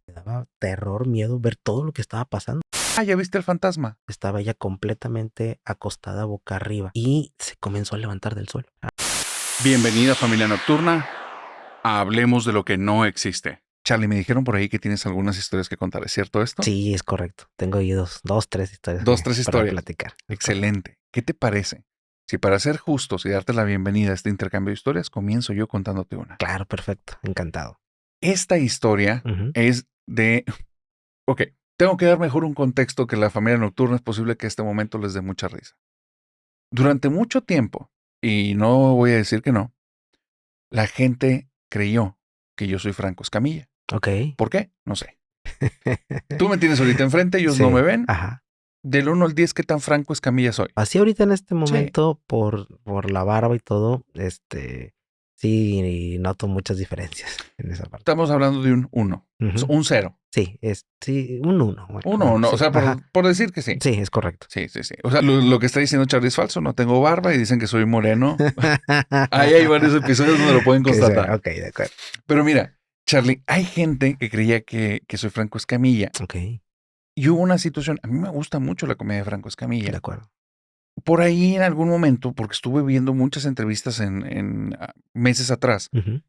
Me daba terror, miedo ver todo lo que estaba pasando. Ah, ¿ya viste el fantasma? Estaba ella completamente acostada boca arriba y se comenzó a levantar del suelo. Bienvenida, familia nocturna. Hablemos de lo que no existe. Charlie, me dijeron por ahí que tienes algunas historias que contar. ¿Es cierto esto? Sí, es correcto. Tengo ahí tres historias Tres para historias. platicar. Es correcto. Excelente. ¿Qué te parece? Si para ser justos y darte la bienvenida a este intercambio de historias, comienzo yo contándote una. Claro, perfecto. Encantado. Esta historia Ujú. es de... Ok, tengo que dar mejor un contexto que la familia nocturna. Es posible que este momento les dé mucha risa. Durante mucho tiempo, y no voy a decir que no, la gente creyó que yo soy Franco Escamilla. Ok. ¿Por qué? No sé. Tú me tienes ahorita enfrente, ellos no me Sí, ven. ajá. Del 1 al 10, ¿qué tan Franco Escamilla soy? Así ahorita en este Sí. momento, por la barba y todo, sí noto muchas diferencias en esa parte. Estamos hablando de un 1. Ujú. Un 0. Sí, sí, un 1. Bueno, 1 no. sí, O sea, ajá. por decir que sí. Sí, es correcto. Sí. O sea, lo que está diciendo Charlie es falso. No tengo barba y dicen que soy moreno. Ahí hay varios episodios donde lo pueden Que sea, constatar. ok, de acuerdo. Pero mira, Charlie, hay gente que creía que soy Franco Escamilla. Ok, Y hubo una situación. A mí me gusta mucho la comedia de Franco de Escamilla. acuerdo. Por ahí en algún momento, porque estuve viendo muchas entrevistas en meses atrás, Ujú.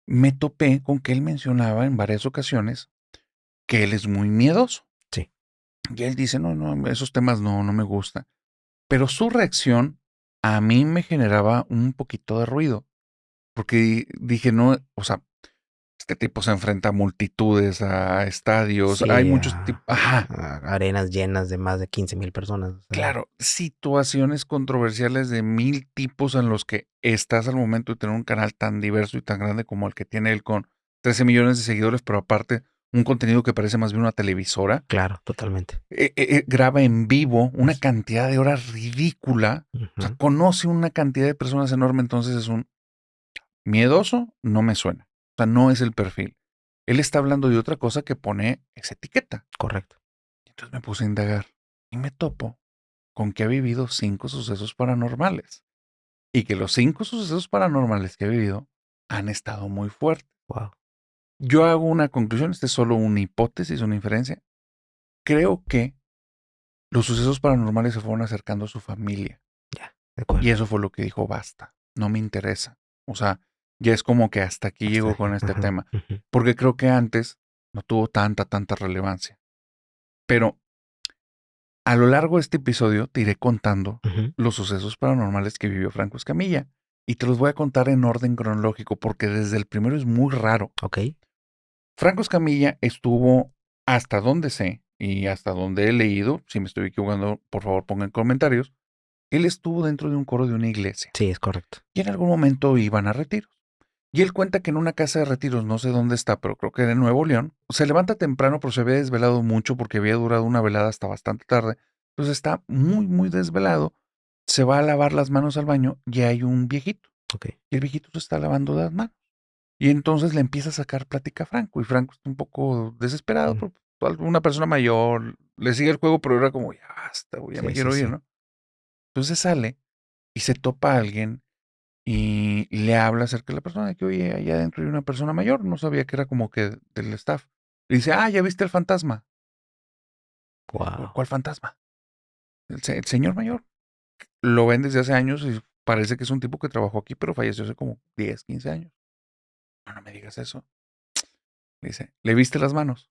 me topé con que él mencionaba en varias ocasiones que él es muy miedoso. Sí. Y él dice, no, esos temas no me gustan. Pero su reacción a mí me generaba un poquito de ruido. Porque dije, no, o sea, este tipo se enfrenta a multitudes, a estadios, hay Sí, muchos tipos, ajá, arenas llenas de más de 15,000 personas. O sea, claro, situaciones controversiales de 1000 tipos en los que estás al momento de tener un canal tan diverso y tan grande como el que tiene él con 13 millones de seguidores, pero aparte un contenido que parece más bien una televisora. claro, totalmente. Graba en vivo una Pues, cantidad de horas ridícula. O sea, ujú. conoce una cantidad de personas enorme, entonces es un miedoso, no me suena. O sea, no es el perfil. Él está hablando de otra cosa que pone esa etiqueta. Correcto. Entonces me puse a indagar y me topo con que ha vivido 5 sucesos paranormales y que los 5 sucesos paranormales que ha vivido han estado muy fuertes. Wow. Yo hago una conclusión, esta es solo una hipótesis, una inferencia. Creo que los sucesos paranormales se fueron acercando a su familia. Ya, de acuerdo. Y eso fue lo que dijo, basta, no me interesa. O sea, ya es como que hasta aquí Hasta llego aquí. con este Ajá, tema. ujú. Porque creo que antes no tuvo tanta relevancia. Pero a lo largo de este episodio te iré contando Ujú. los sucesos paranormales que vivió Franco Escamilla. Y te los voy a contar en orden cronológico porque desde el primero es muy raro. Ok. Franco Escamilla estuvo, hasta donde sé y hasta donde he leído, si me estoy equivocando, por favor pongan comentarios, él estuvo dentro de un coro de una iglesia. Sí, es correcto. Y en algún momento iban a retiros. Y él cuenta que en una casa de retiros, no sé dónde está, pero creo que era en Nuevo León, se levanta temprano, pero se había desvelado mucho porque había durado una velada hasta bastante tarde. Entonces está muy desvelado. Se va a lavar las manos al baño y hay un viejito. Ok. Y el viejito se está lavando las manos. Y entonces le empieza a sacar plática a Franco. Y Franco está un poco desesperado, Mm. pero una persona mayor le sigue el juego, pero era como, ya basta, güey, ya me Sí, sí, quiero ir, sí. ¿no? Entonces sale y se topa a alguien y le habla acerca de la persona, de que, oye, allá adentro hay una persona mayor, no sabía que era como que del staff. Y dice, ah, ¿ya viste el fantasma? Y dice, Wow. ¿cuál fantasma? El señor mayor. Lo ven desde hace años y parece que es un tipo que trabajó aquí, pero falleció hace como 10, 15 años. No me digas eso. Dice, ¿le viste las manos?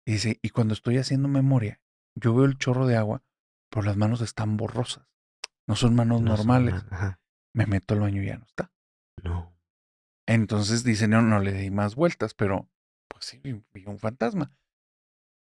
Y dice, y cuando estoy haciendo memoria, yo veo el chorro de agua, pero las manos están borrosas. No son manos No son más. normales. Ajá. Me meto al baño y ya no está. No. Entonces dice, no le di más vueltas, pero pues sí, vi un fantasma.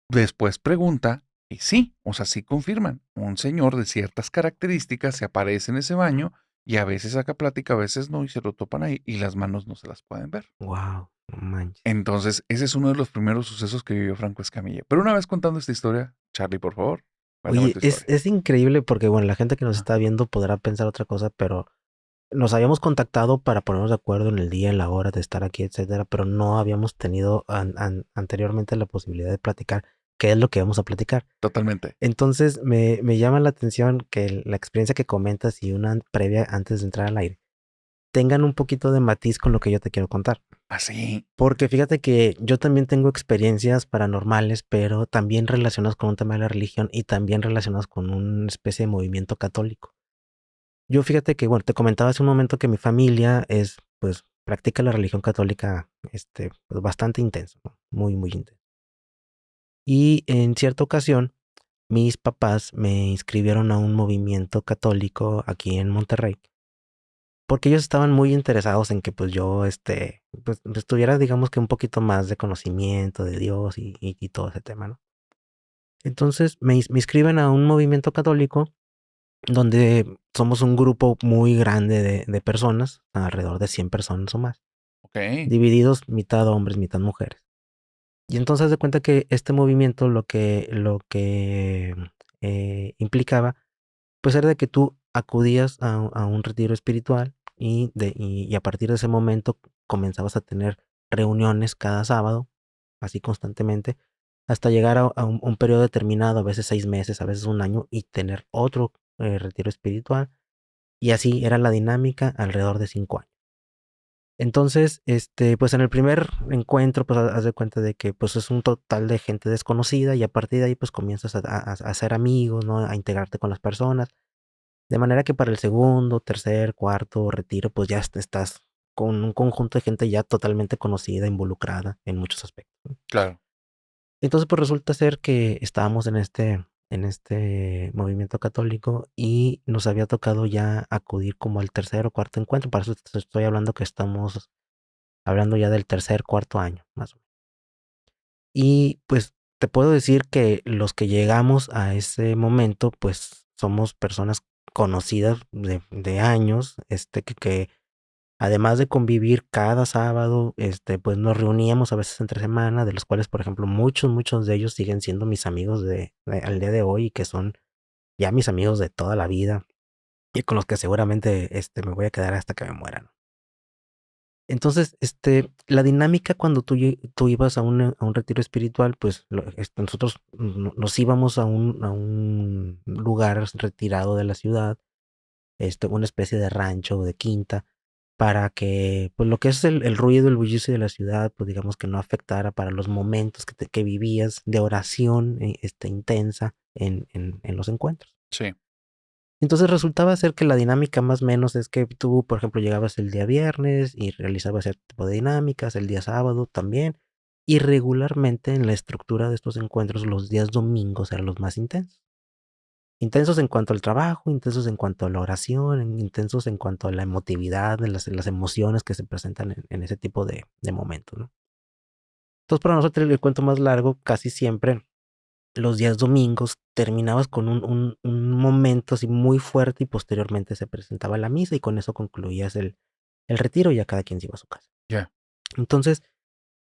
Después pregunta, y sí, o sea, sí confirman. Un señor de ciertas características se aparece en ese baño y a veces saca plática, a veces no, y se lo topan ahí y las manos no se las pueden ver. Wow. No manches. Entonces, ese es uno de los primeros sucesos que vivió Franco Escamilla. Pero una vez contando esta historia, Charlie, por favor, cuéntame Oye, tu es, historia. es increíble porque, bueno, la gente que nos Ajá. está viendo podrá pensar otra cosa, pero nos habíamos contactado para ponernos de acuerdo en el día, en la hora de estar aquí, etcétera, pero no habíamos tenido anteriormente la posibilidad de platicar qué es lo que vamos a platicar. Totalmente. Entonces, me llama la atención que la experiencia que comentas y una previa antes de entrar al aire. tengan un poquito de matiz con lo que yo te quiero contar. Así. Porque fíjate que yo también tengo experiencias paranormales, pero también relacionadas con un tema de la religión y también relacionadas con una especie de movimiento católico. Yo fíjate que, bueno, te comentaba hace un momento que mi familia es, pues, practica la religión católica, pues, bastante intenso, ¿no? Muy, muy intenso. Y en cierta ocasión, mis papás me inscribieron a un movimiento católico aquí en Monterrey, porque ellos estaban muy interesados en que, pues, yo, pues, tuviera, digamos que un poquito más de conocimiento de Dios y todo ese tema, ¿no? Entonces, me inscriben a un movimiento católico donde somos un grupo muy grande de personas, alrededor de 100 personas o más, Ok. divididos mitad hombres, mitad mujeres. Y entonces haz de cuenta que este movimiento lo que implicaba, pues era de que tú acudías a un retiro espiritual y a partir de ese momento comenzabas a tener reuniones cada sábado, así constantemente, hasta llegar a un periodo determinado, a veces 6 meses, a veces un año, y tener otro retiro espiritual. Y así era la dinámica alrededor de 5 años. Entonces, pues en el primer encuentro, pues haz de cuenta de que pues es un total de gente desconocida y a partir de ahí pues comienzas a hacer amigos, ¿no? A integrarte con las personas. De manera que para el segundo, tercer, cuarto retiro, pues ya estás con un conjunto de gente ya totalmente conocida, involucrada en muchos aspectos, ¿no? Claro. Entonces, pues resulta ser que estábamos en este movimiento católico y nos había tocado ya acudir como al tercer o cuarto encuentro. Para eso te estoy hablando que estamos hablando ya del tercer, cuarto año, más o menos. Y pues te puedo decir que los que llegamos a ese momento, pues somos personas conocidas de años, que además de convivir cada sábado, pues nos reuníamos a veces entre semana, de los cuales, por ejemplo, muchos de ellos siguen siendo mis amigos al día de hoy y que son ya mis amigos de toda la vida y con los que seguramente me voy a quedar hasta que me muera, ¿no? Entonces, la dinámica cuando tú ibas a un retiro espiritual, pues nosotros nos íbamos a un lugar retirado de la ciudad, una especie de rancho o de quinta, para que pues lo que es el ruido, el bullicio de la ciudad, pues digamos que no afectara para los momentos que vivías de oración intensa en los encuentros. Sí. Entonces resultaba ser que la dinámica más o menos es que tú, por ejemplo, llegabas el día viernes y realizabas cierto tipo de dinámicas, el día sábado también, y regularmente en la estructura de estos encuentros los días domingos eran los más intensos. Intensos en cuanto al trabajo, intensos en cuanto a la oración, intensos en cuanto a la emotividad, de las emociones que se presentan en ese tipo de momentos, ¿no? Entonces, para nosotros el cuento más largo, casi siempre los días domingos terminabas con un momento así muy fuerte y posteriormente se presentaba la misa y con eso concluías el retiro y ya cada quien se iba a su casa. Ya. Entonces,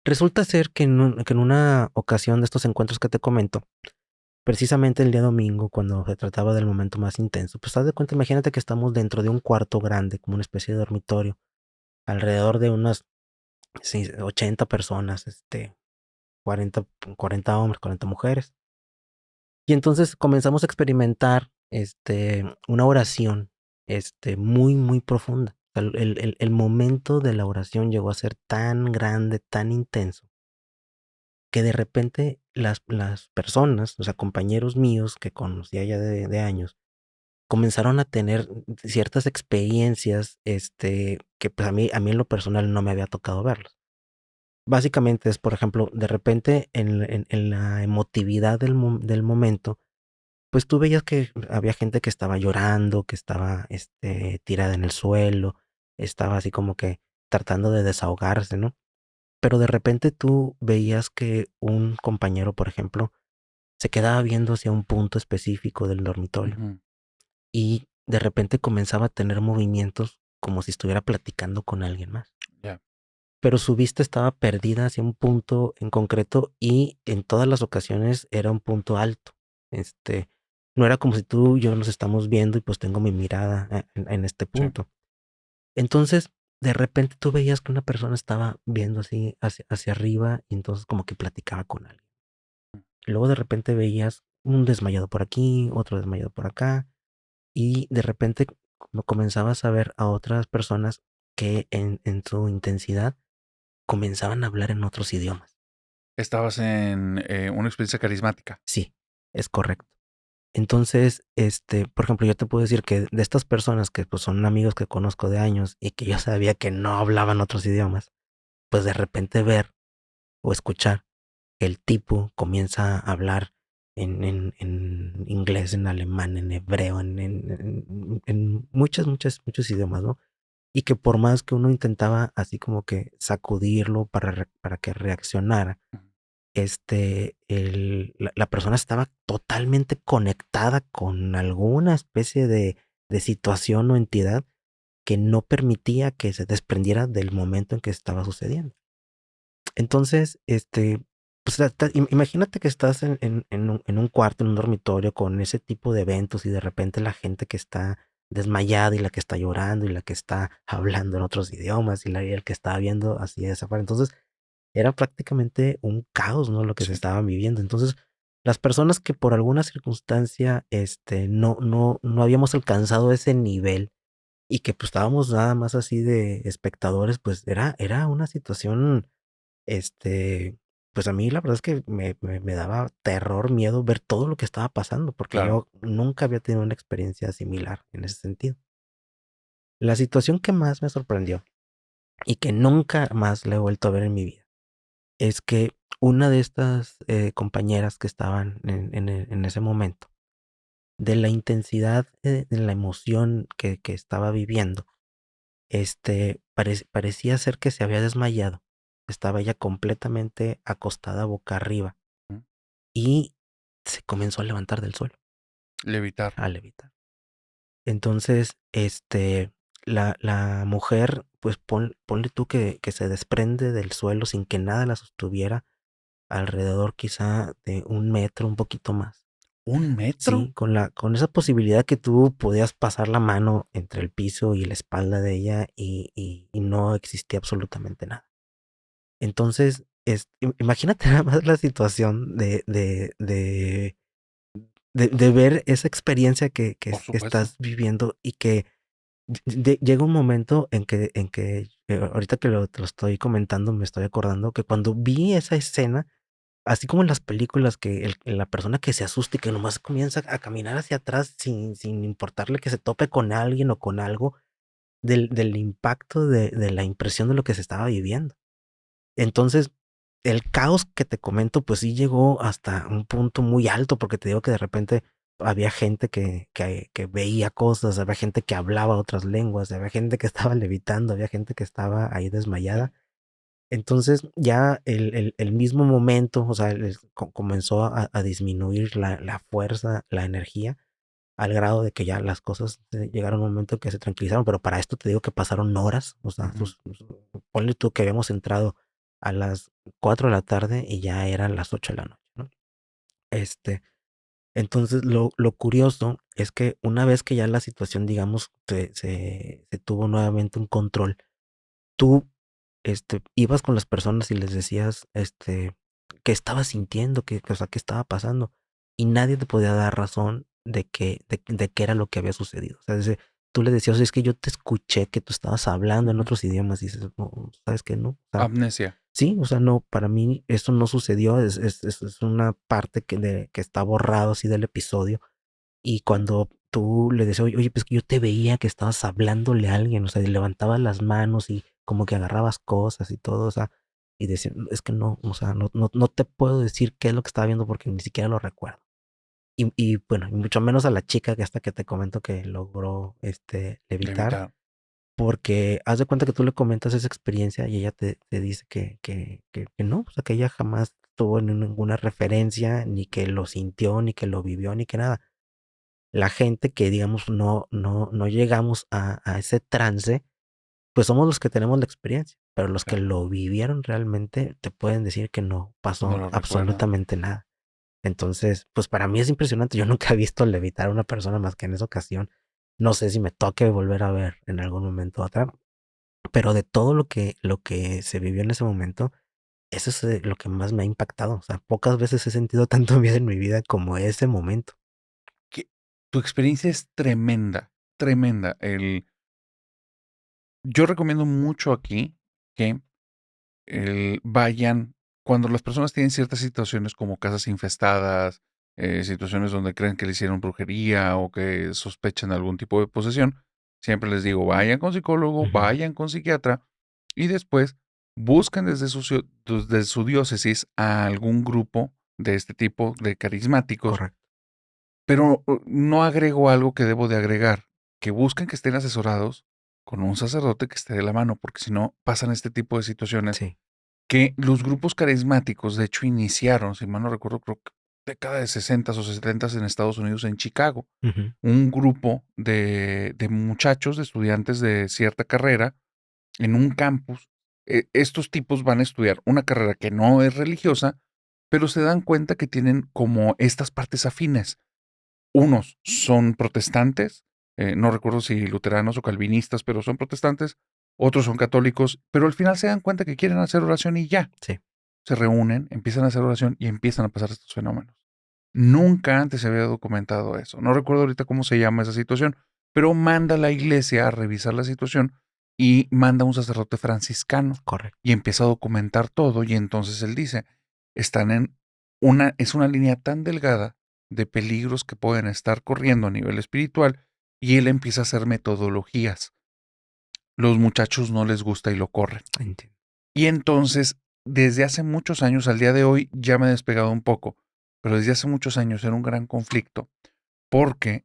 resulta ser que en una ocasión de estos encuentros que te comento, precisamente el día domingo, cuando se trataba del momento más intenso, pues haz de cuenta, imagínate que estamos dentro de un cuarto grande, como una especie de dormitorio, alrededor de unas 80 personas, 40, 40 hombres, 40 mujeres. Y entonces comenzamos a experimentar, una oración, muy, muy profunda. O sea, el momento de la oración llegó a ser tan grande, tan intenso, que de repente las personas, o sea, compañeros míos que conocía ya de años, comenzaron a tener ciertas experiencias, que pues a mí en lo personal no me había tocado verlos. Básicamente es, por ejemplo, de repente en la emotividad del momento, pues tú veías que había gente que estaba llorando, que estaba, tirada en el suelo, estaba así como que tratando de desahogarse, ¿no? Pero de repente tú veías que un compañero, por ejemplo, se quedaba viendo hacia un punto específico del dormitorio Ujú. y de repente comenzaba a tener movimientos como si estuviera platicando con alguien más. Ya. Pero su vista estaba perdida hacia un punto en concreto y en todas las ocasiones era un punto alto. Este, no era como si tú y yo nos estamos viendo y pues tengo mi mirada en este Sí. punto. Entonces, de repente tú veías que una persona estaba viendo así hacia arriba y entonces como que platicaba con alguien. Luego de repente veías un desmayado por aquí, otro desmayado por acá y de repente como comenzabas a ver a otras personas que en su intensidad comenzaban a hablar en otros idiomas. Estabas en una experiencia carismática. Sí, es correcto. Entonces, por ejemplo, yo te puedo decir que de estas personas que pues son amigos que conozco de años y que yo sabía que no hablaban otros idiomas, pues de repente ver o escuchar que el tipo comienza a hablar en inglés, en alemán, en hebreo, en muchos idiomas, ¿no? Y que por más que uno intentaba así como que sacudirlo para que reaccionara, Ujú. la persona estaba totalmente conectada con alguna especie de situación o entidad que no permitía que se desprendiera del momento en que estaba sucediendo. Entonces, pues imagínate que estás en un cuarto, en un dormitorio con ese tipo de eventos y de repente la gente que está desmayada y la que está llorando y la que está hablando en otros idiomas y el que está viendo así de esa forma. Entonces, era prácticamente un caos, ¿no? Lo que se Sí, estaba viviendo. Entonces, las personas que por alguna circunstancia, no habíamos alcanzado ese nivel y que pues estábamos nada más así de espectadores, pues era una situación, pues a mí la verdad es que me daba terror, miedo ver todo lo que estaba pasando, porque claro. yo nunca había tenido una experiencia similar en ese sentido. La situación que más me sorprendió y que nunca más la he vuelto a ver en mi vida es que una de estas compañeras que estaban en ese momento, de la intensidad de la emoción que estaba viviendo, parecía ser que se había desmayado. Estaba ella completamente acostada boca arriba Ujú. y se comenzó a levantar del suelo, Levitar. a levitar. Entonces, la mujer, pues ponle tú que se desprende del suelo sin que nada la sostuviera, alrededor quizá de 1 metro, un poquito más. ¿Un metro? Sí, con esa posibilidad que tú podías pasar la mano entre el piso y la espalda de ella y no existía absolutamente nada. Entonces, imagínate nada más la situación de ver esa experiencia Por que supuesto. estás viviendo y que llega un momento ahorita que te lo estoy comentando, me estoy acordando que cuando vi esa escena, así como en las películas que la persona que se asusta y que nomás comienza a caminar hacia atrás sin importarle que se tope con alguien o con algo, del impacto de la impresión de lo que se estaba viviendo. Entonces, el caos que te comento, pues sí llegó hasta un punto muy alto, porque te digo que de repente había gente que veía cosas, había gente que hablaba otras lenguas, había gente que estaba levitando, había gente que estaba ahí Sí. desmayada. Entonces ya el mismo momento, o sea, comenzó a disminuir la fuerza, la energía, al grado de que ya las cosas llegaron a un momento que se tranquilizaron, pero para esto te digo que pasaron horas, o sea, Ujú. ponle tú que habíamos entrado a las 4 de la tarde y ya eran las 8 de la noche, ¿no? Este, entonces lo curioso es que una vez que ya la situación, digamos, se tuvo nuevamente un control, tú, ibas con las personas y les decías, qué estabas sintiendo, o sea, qué estaba pasando, y nadie te podía dar razón de qué era lo que había sucedido. O sea, tú le decías: "Oye, es que yo te escuché que tú estabas hablando en Ujú. otros idiomas", y dices: "No, ¿sabes qué? No". O sea, Amnesia. sí, o sea, no, para mí eso no sucedió, es una parte que está borrado así del episodio, y cuando tú le decías: "Oye, pues que yo te veía que estabas hablándole a alguien", o sea, y levantabas las manos y como que agarrabas cosas y todo, o sea, y decía: "Es que no, o sea, no te puedo decir qué es lo que estaba viendo porque ni siquiera lo recuerdo". Y bueno, y mucho menos a la chica que hasta que te comento que logró, levitar, Levitar. porque haz de cuenta que tú le comentas esa experiencia y ella te dice que no, o sea, que ella jamás tuvo ninguna referencia, ni que lo sintió, ni que lo vivió, ni que nada. La gente que, digamos, no llegamos a ese trance, pues somos los que tenemos la experiencia, pero los que Claro. lo vivieron realmente te pueden decir que no No pasó lo recuerdan. absolutamente nada. Entonces, pues para mí es impresionante. Yo nunca he visto levitar a una persona más que en esa ocasión. No sé si me toque volver a ver en algún momento otra, pero de todo lo que se vivió en ese momento, eso es lo que más me ha impactado. O sea, pocas veces he sentido tanto miedo en mi vida como ese momento. Que tu experiencia es tremenda, tremenda. Yo recomiendo mucho aquí que vayan cuando las personas tienen ciertas situaciones como casas infestadas, situaciones donde creen que le hicieron brujería o que sospechan algún tipo de posesión, siempre les digo, vayan con psicólogo, Ujú. vayan con psiquiatra y después busquen desde su diócesis a algún grupo de este tipo de carismáticos, Correcto. pero no agrego algo que debo de agregar, que busquen que estén asesorados con un sacerdote que esté de la mano, porque si no pasan este tipo de situaciones Sí. que los grupos carismáticos, de hecho, iniciaron, si mal no recuerdo, creo que década de 60 o 70 en Estados Unidos, en Chicago, Ujú. un grupo de muchachos, de estudiantes de cierta carrera, en un campus. Estos tipos van a estudiar una carrera que no es religiosa, pero se dan cuenta que tienen como estas partes afines. Unos son protestantes, no recuerdo si luteranos o calvinistas, pero son protestantes, otros son católicos, pero al final se dan cuenta que quieren hacer oración y ya. Sí. Se reúnen, empiezan a hacer oración y empiezan a pasar estos fenómenos. Nunca antes se había documentado eso. No recuerdo ahorita cómo se llama esa situación, pero manda a la iglesia a revisar la situación y manda a un sacerdote franciscano Correcto. y empieza a documentar todo y entonces él dice, están es una línea tan delgada de peligros que pueden estar corriendo a nivel espiritual y él empieza a hacer metodologías. Los muchachos no les gusta y lo corren. Entiendo. Y entonces, desde hace muchos años, al día de hoy, ya me he despegado un poco, pero desde hace muchos años era un gran conflicto, porque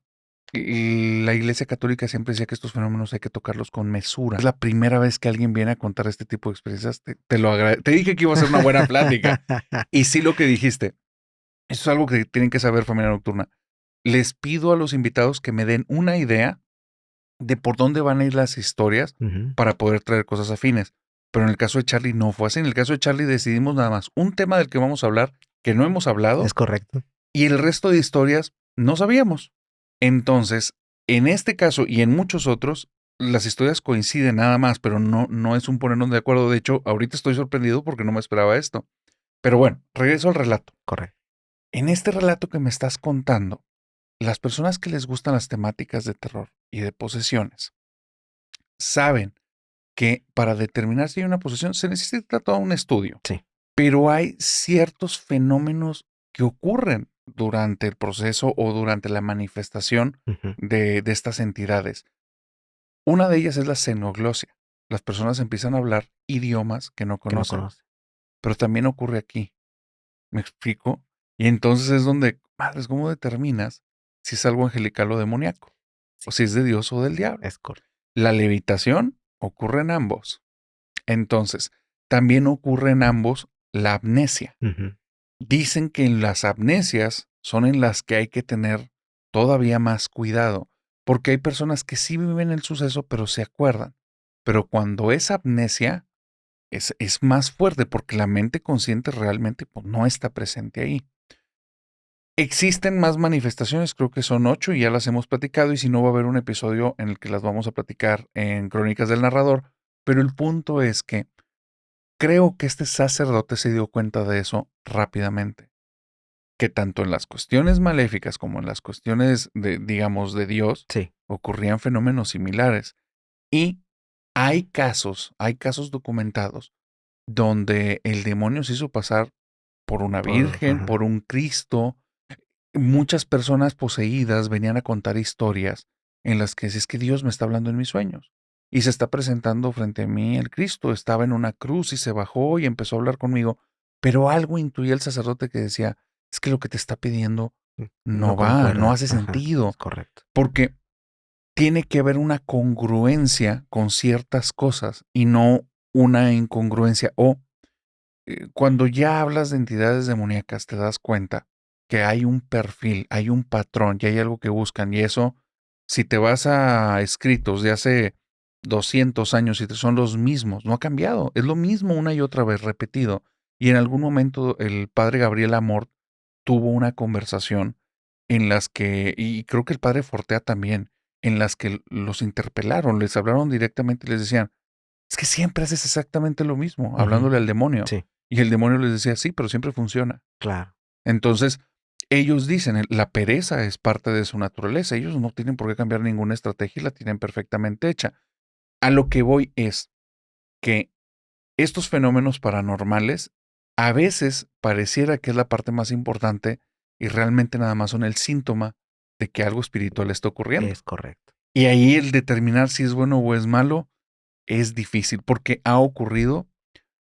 la Iglesia Católica siempre decía que estos fenómenos hay que tocarlos con mesura. Es la primera vez que alguien viene a contar este tipo de experiencias. Te dije que iba a ser una buena plática. Y sí lo que dijiste, eso es algo que tienen que saber, familia nocturna. Les pido a los invitados que me den una idea de por dónde van a ir las historias Ujú. para poder traer cosas afines. Pero en el caso de Charlie no fue así. En el caso de Charlie decidimos nada más un tema del que vamos a hablar que no hemos Es hablado correcto. y el resto de historias no sabíamos. Entonces, en este caso y en muchos otros, las historias coinciden nada más, pero no es un ponernos de acuerdo. De hecho, ahorita estoy sorprendido porque no me esperaba esto. Pero bueno, regreso al relato. Correcto. En este relato que me estás contando, las personas que les gustan las temáticas de terror y de posesiones saben que para determinar si hay una posesión se necesita todo un estudio, Sí. pero hay ciertos fenómenos que ocurren durante el proceso o durante la manifestación Ujú. de estas entidades. Una de ellas es la xenoglosia. Las personas empiezan a hablar idiomas que no Que no conocen, conoce. pero también ocurre aquí. ¿Me explico? Y entonces es donde, madres, ¿cómo determinas si es algo angelical o demoníaco? O Sí. si es de Dios o del diablo. Es correcto. La levitación ocurre en ambos. Entonces, también ocurre en ambos la amnesia. Ujú. Dicen que en las amnesias son en las que hay que tener todavía más cuidado, porque hay personas que sí viven el suceso, pero se acuerdan. Pero cuando es amnesia, es más fuerte porque la mente consciente realmente pues, no está presente ahí. Existen más manifestaciones, creo que son 8 y ya las hemos platicado y si no va a haber un episodio en el que las vamos a platicar en Crónicas del Narrador, pero el punto es que creo que este sacerdote se dio cuenta de eso rápidamente, que tanto en las cuestiones maléficas como en las cuestiones de, digamos, de Dios, Sí. ocurrían fenómenos similares. Y hay casos documentados donde el demonio se hizo pasar por una virgen, Ajá. por un Cristo. Muchas personas poseídas venían a contar historias en las que es que Dios me está hablando en mis sueños y se está presentando frente a mí el Cristo, estaba en una cruz y se bajó y empezó a hablar conmigo, pero algo intuía el sacerdote que decía, es que lo que te está pidiendo No no va, no concuerda. hace Ajá. sentido, Es correcto. porque tiene que haber una congruencia con ciertas cosas y no una incongruencia o cuando ya hablas de entidades demoníacas, te das cuenta que hay un perfil, hay un patrón y hay algo que buscan. Y eso, si te vas a escritos de hace 200 años y son los mismos, no ha cambiado. Es lo mismo una y otra vez repetido. Y en algún momento el padre Gabriel Amort tuvo una conversación en las que, y creo que el padre Fortea también, en las que los interpelaron, les hablaron directamente y les decían, es que siempre haces exactamente lo mismo, Ujú. hablándole al demonio. Sí. Y el demonio les decía, sí, pero siempre funciona. Claro. Entonces, ellos dicen, la pereza es parte de su naturaleza. Ellos no tienen por qué cambiar ninguna estrategia y la tienen perfectamente hecha. a lo que voy es que estos fenómenos paranormales a veces pareciera que es la parte más importante y realmente nada más son el síntoma de que algo espiritual está ocurriendo. Es correcto. Y ahí el determinar si es bueno o es malo es difícil porque ha ocurrido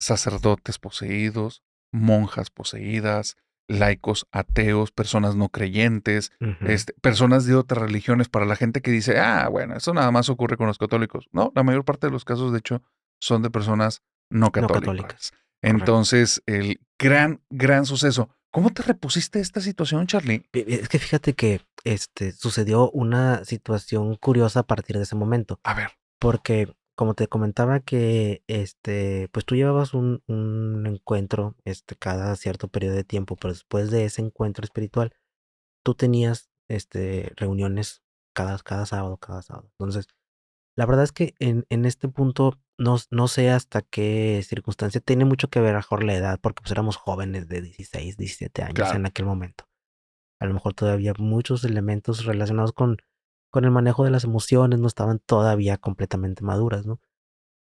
sacerdotes poseídos, monjas poseídas, laicos ateos, personas no creyentes, Ujú. personas de otras religiones, para la gente que dice, bueno, eso nada más ocurre con los católicos. No, la mayor parte de los casos, de hecho, son de personas no No católicas. católicas. Correcto. Entonces, el gran suceso. ¿Cómo te repusiste de esta situación, Charlie? Es que fíjate que sucedió una situación curiosa a partir de ese momento, A ver. porque como te comentaba que pues tú llevabas un encuentro cada cierto periodo de tiempo, pero después de ese encuentro espiritual, tú tenías reuniones cada sábado, cada sábado. Entonces, la verdad es que en este punto no sé hasta qué circunstancia tiene mucho que ver a lo mejor la edad, porque pues éramos jóvenes de 16, 17 años Claro. en aquel momento. A lo mejor todavía muchos elementos relacionados con el manejo de las emociones no estaban todavía completamente maduras, ¿no?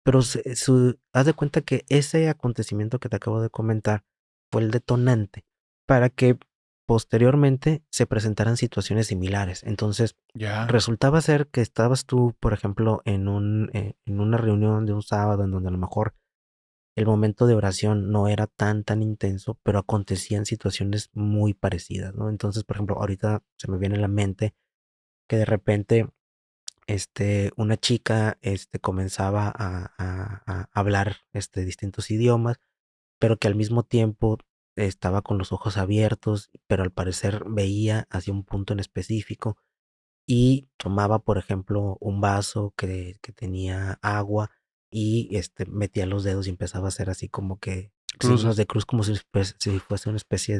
Pero haz de cuenta que ese acontecimiento que te acabo de comentar fue el detonante para que posteriormente se presentaran situaciones similares. Entonces, Ya. resultaba ser que estabas tú, por ejemplo, en una reunión de un sábado en donde a lo mejor el momento de oración no era tan intenso, pero acontecían situaciones muy parecidas, ¿no? Entonces, por ejemplo, ahorita se me viene a la mente que de repente, una chica, comenzaba a hablar, distintos idiomas, pero que al mismo tiempo estaba con los ojos abiertos, pero al parecer veía hacia un punto en específico y tomaba, por ejemplo, un vaso que tenía agua y metía los dedos y empezaba a hacer así como que signos Cruces. de cruz, como si fuese una especie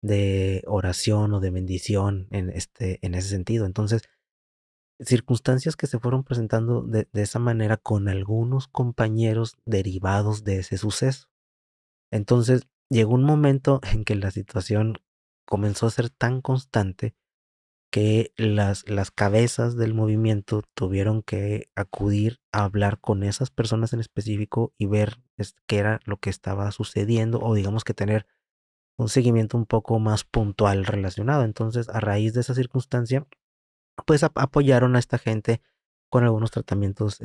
de oración o de bendición en ese sentido. Entonces, circunstancias que se fueron presentando de esa manera con algunos compañeros derivados de ese suceso. Entonces, llegó un momento en que la situación comenzó a ser tan constante que las cabezas del movimiento tuvieron que acudir a hablar con esas personas en específico y ver qué era lo que estaba sucediendo o digamos que tener un seguimiento un poco más puntual relacionado. Entonces, a raíz de esa circunstancia, pues apoyaron a esta gente con algunos tratamientos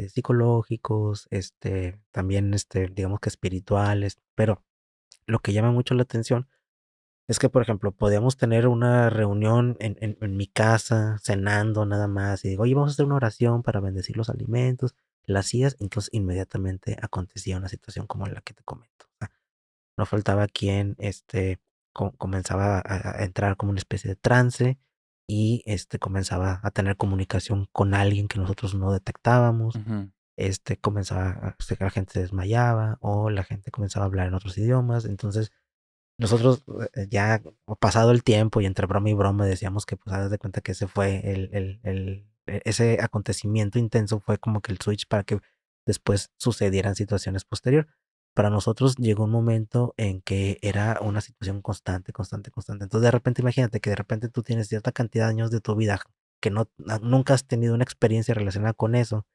psicológicos, también digamos que espirituales, pero lo que llama mucho la atención es que, por ejemplo, podíamos tener una reunión en mi casa, cenando nada más, y digo, oye, vamos a hacer una oración para bendecir los alimentos, la hacías, entonces inmediatamente acontecía una situación como la que te comento. O sea, no faltaba quien comenzaba a entrar como una especie de trance y comenzaba a tener comunicación con alguien que nosotros no detectábamos. Ujú. Comenzaba la gente se desmayaba o la gente comenzaba a hablar en otros idiomas. Entonces, nosotros ya pasado el tiempo y entre broma y broma decíamos que pues haz de cuenta que ese fue ese acontecimiento intenso fue como que el switch para que después sucedieran situaciones posteriores. Para nosotros llegó un momento en que era una situación constante, constante, constante. Entonces de repente imagínate que de repente tú tienes cierta cantidad de años de tu vida que nunca has tenido una experiencia relacionada con eso,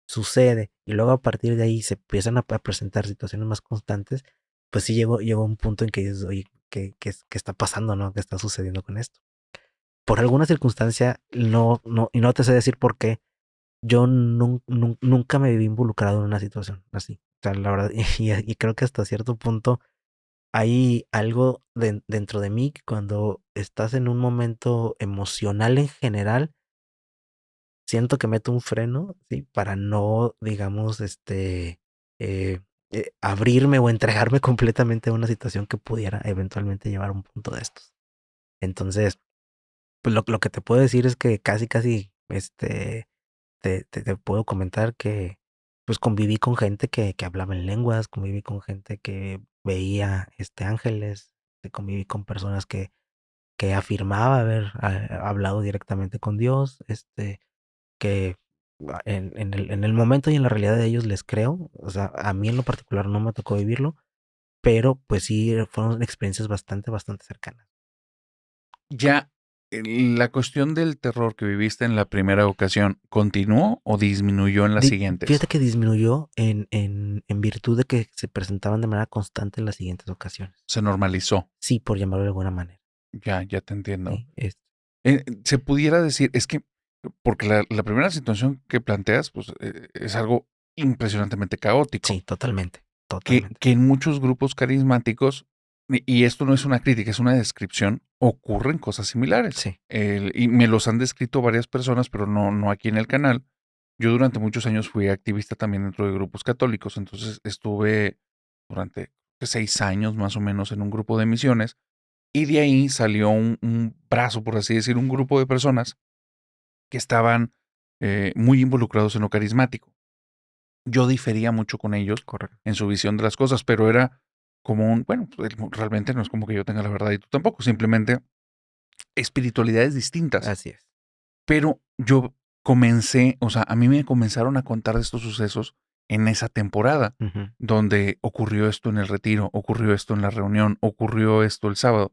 sucede y luego a partir de ahí se empiezan a presentar situaciones más constantes, pues sí llegó un punto en que dices, oye, ¿qué está pasando, no? ¿Qué está sucediendo con esto? Por alguna circunstancia, y no te sé decir por qué, yo nunca me vi involucrado en una situación así. O sea, la verdad, y creo que hasta cierto punto hay algo dentro de mí que cuando estás en un momento emocional en general, siento que meto un freno, ¿sí? Para no, digamos, eh, abrirme o entregarme completamente a una situación que pudiera eventualmente llevar a un punto de estos. Entonces, pues lo que te puedo decir es que casi, te puedo comentar que, pues conviví con gente que hablaba en lenguas, conviví con gente que veía, ángeles, conviví con personas que afirmaba haber hablado directamente con Dios, que en el momento y en la realidad de ellos les creo. O sea, a mí en lo particular no me tocó vivirlo, pero pues sí fueron experiencias bastante cercanas. Ya la cuestión del terror que viviste en la primera ocasión, ¿continuó o disminuyó en las Fíjate siguientes? que disminuyó en virtud de que se presentaban de manera constante en las siguientes ocasiones. Se normalizó. Sí, por llamarlo de alguna manera. Ya te entiendo. Sí, Se pudiera decir, es que, porque la primera situación que planteas, pues es algo impresionantemente caótico, sí, totalmente, totalmente. que en muchos grupos carismáticos, y esto no es una crítica, es una descripción, ocurren cosas similares. Sí, Y me los han descrito varias personas, pero no aquí en el canal. Yo durante muchos años fui activista también dentro de grupos católicos, entonces estuve durante 6 años más o menos en un grupo de misiones, y de ahí salió un brazo, por así decir, un grupo de personas que estaban muy involucrados en lo carismático. Yo difería mucho con ellos correcto. en su visión de las cosas, pero era como bueno, pues, realmente no es como que yo tenga la verdad y tú tampoco, simplemente espiritualidades distintas. Así es. Pero yo comencé, o sea, a mí me comenzaron a contar de estos sucesos en esa temporada, Ujú. donde ocurrió esto en el retiro, ocurrió esto en la reunión, ocurrió esto el sábado.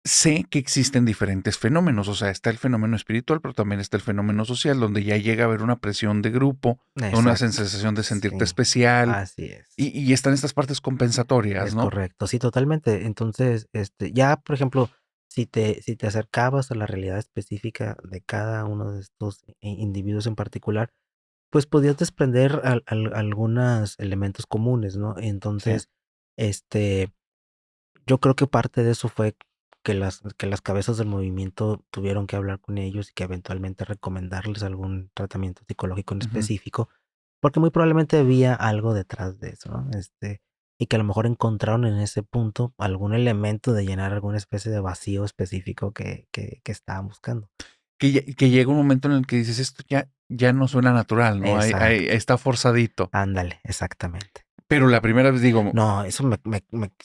Sé que existen diferentes fenómenos, o sea, está el fenómeno espiritual, pero también está el fenómeno social, donde ya llega a haber una presión de grupo, una Exacto. sensación de sentirte Sí, especial, así es. y están estas partes compensatorias, Es ¿no? correcto. Sí, totalmente. Entonces, ya, por ejemplo, si te acercabas a la realidad específica de cada uno de estos individuos en particular, pues podías desprender algunos elementos comunes, ¿no? Sí, Entonces, este, yo creo que parte de eso fue que las cabezas del movimiento tuvieron que hablar con ellos y que eventualmente recomendarles algún tratamiento psicológico en ujú. específico, porque muy probablemente había algo detrás de eso, ¿no? Y que a lo mejor encontraron en ese punto algún elemento de llenar alguna especie de vacío específico que estaban buscando. Que llega un momento en el que dices, esto ya no suena natural, ¿no? Exacto. Está forzadito. Ándale, exactamente. Pero la primera vez digo, No, eso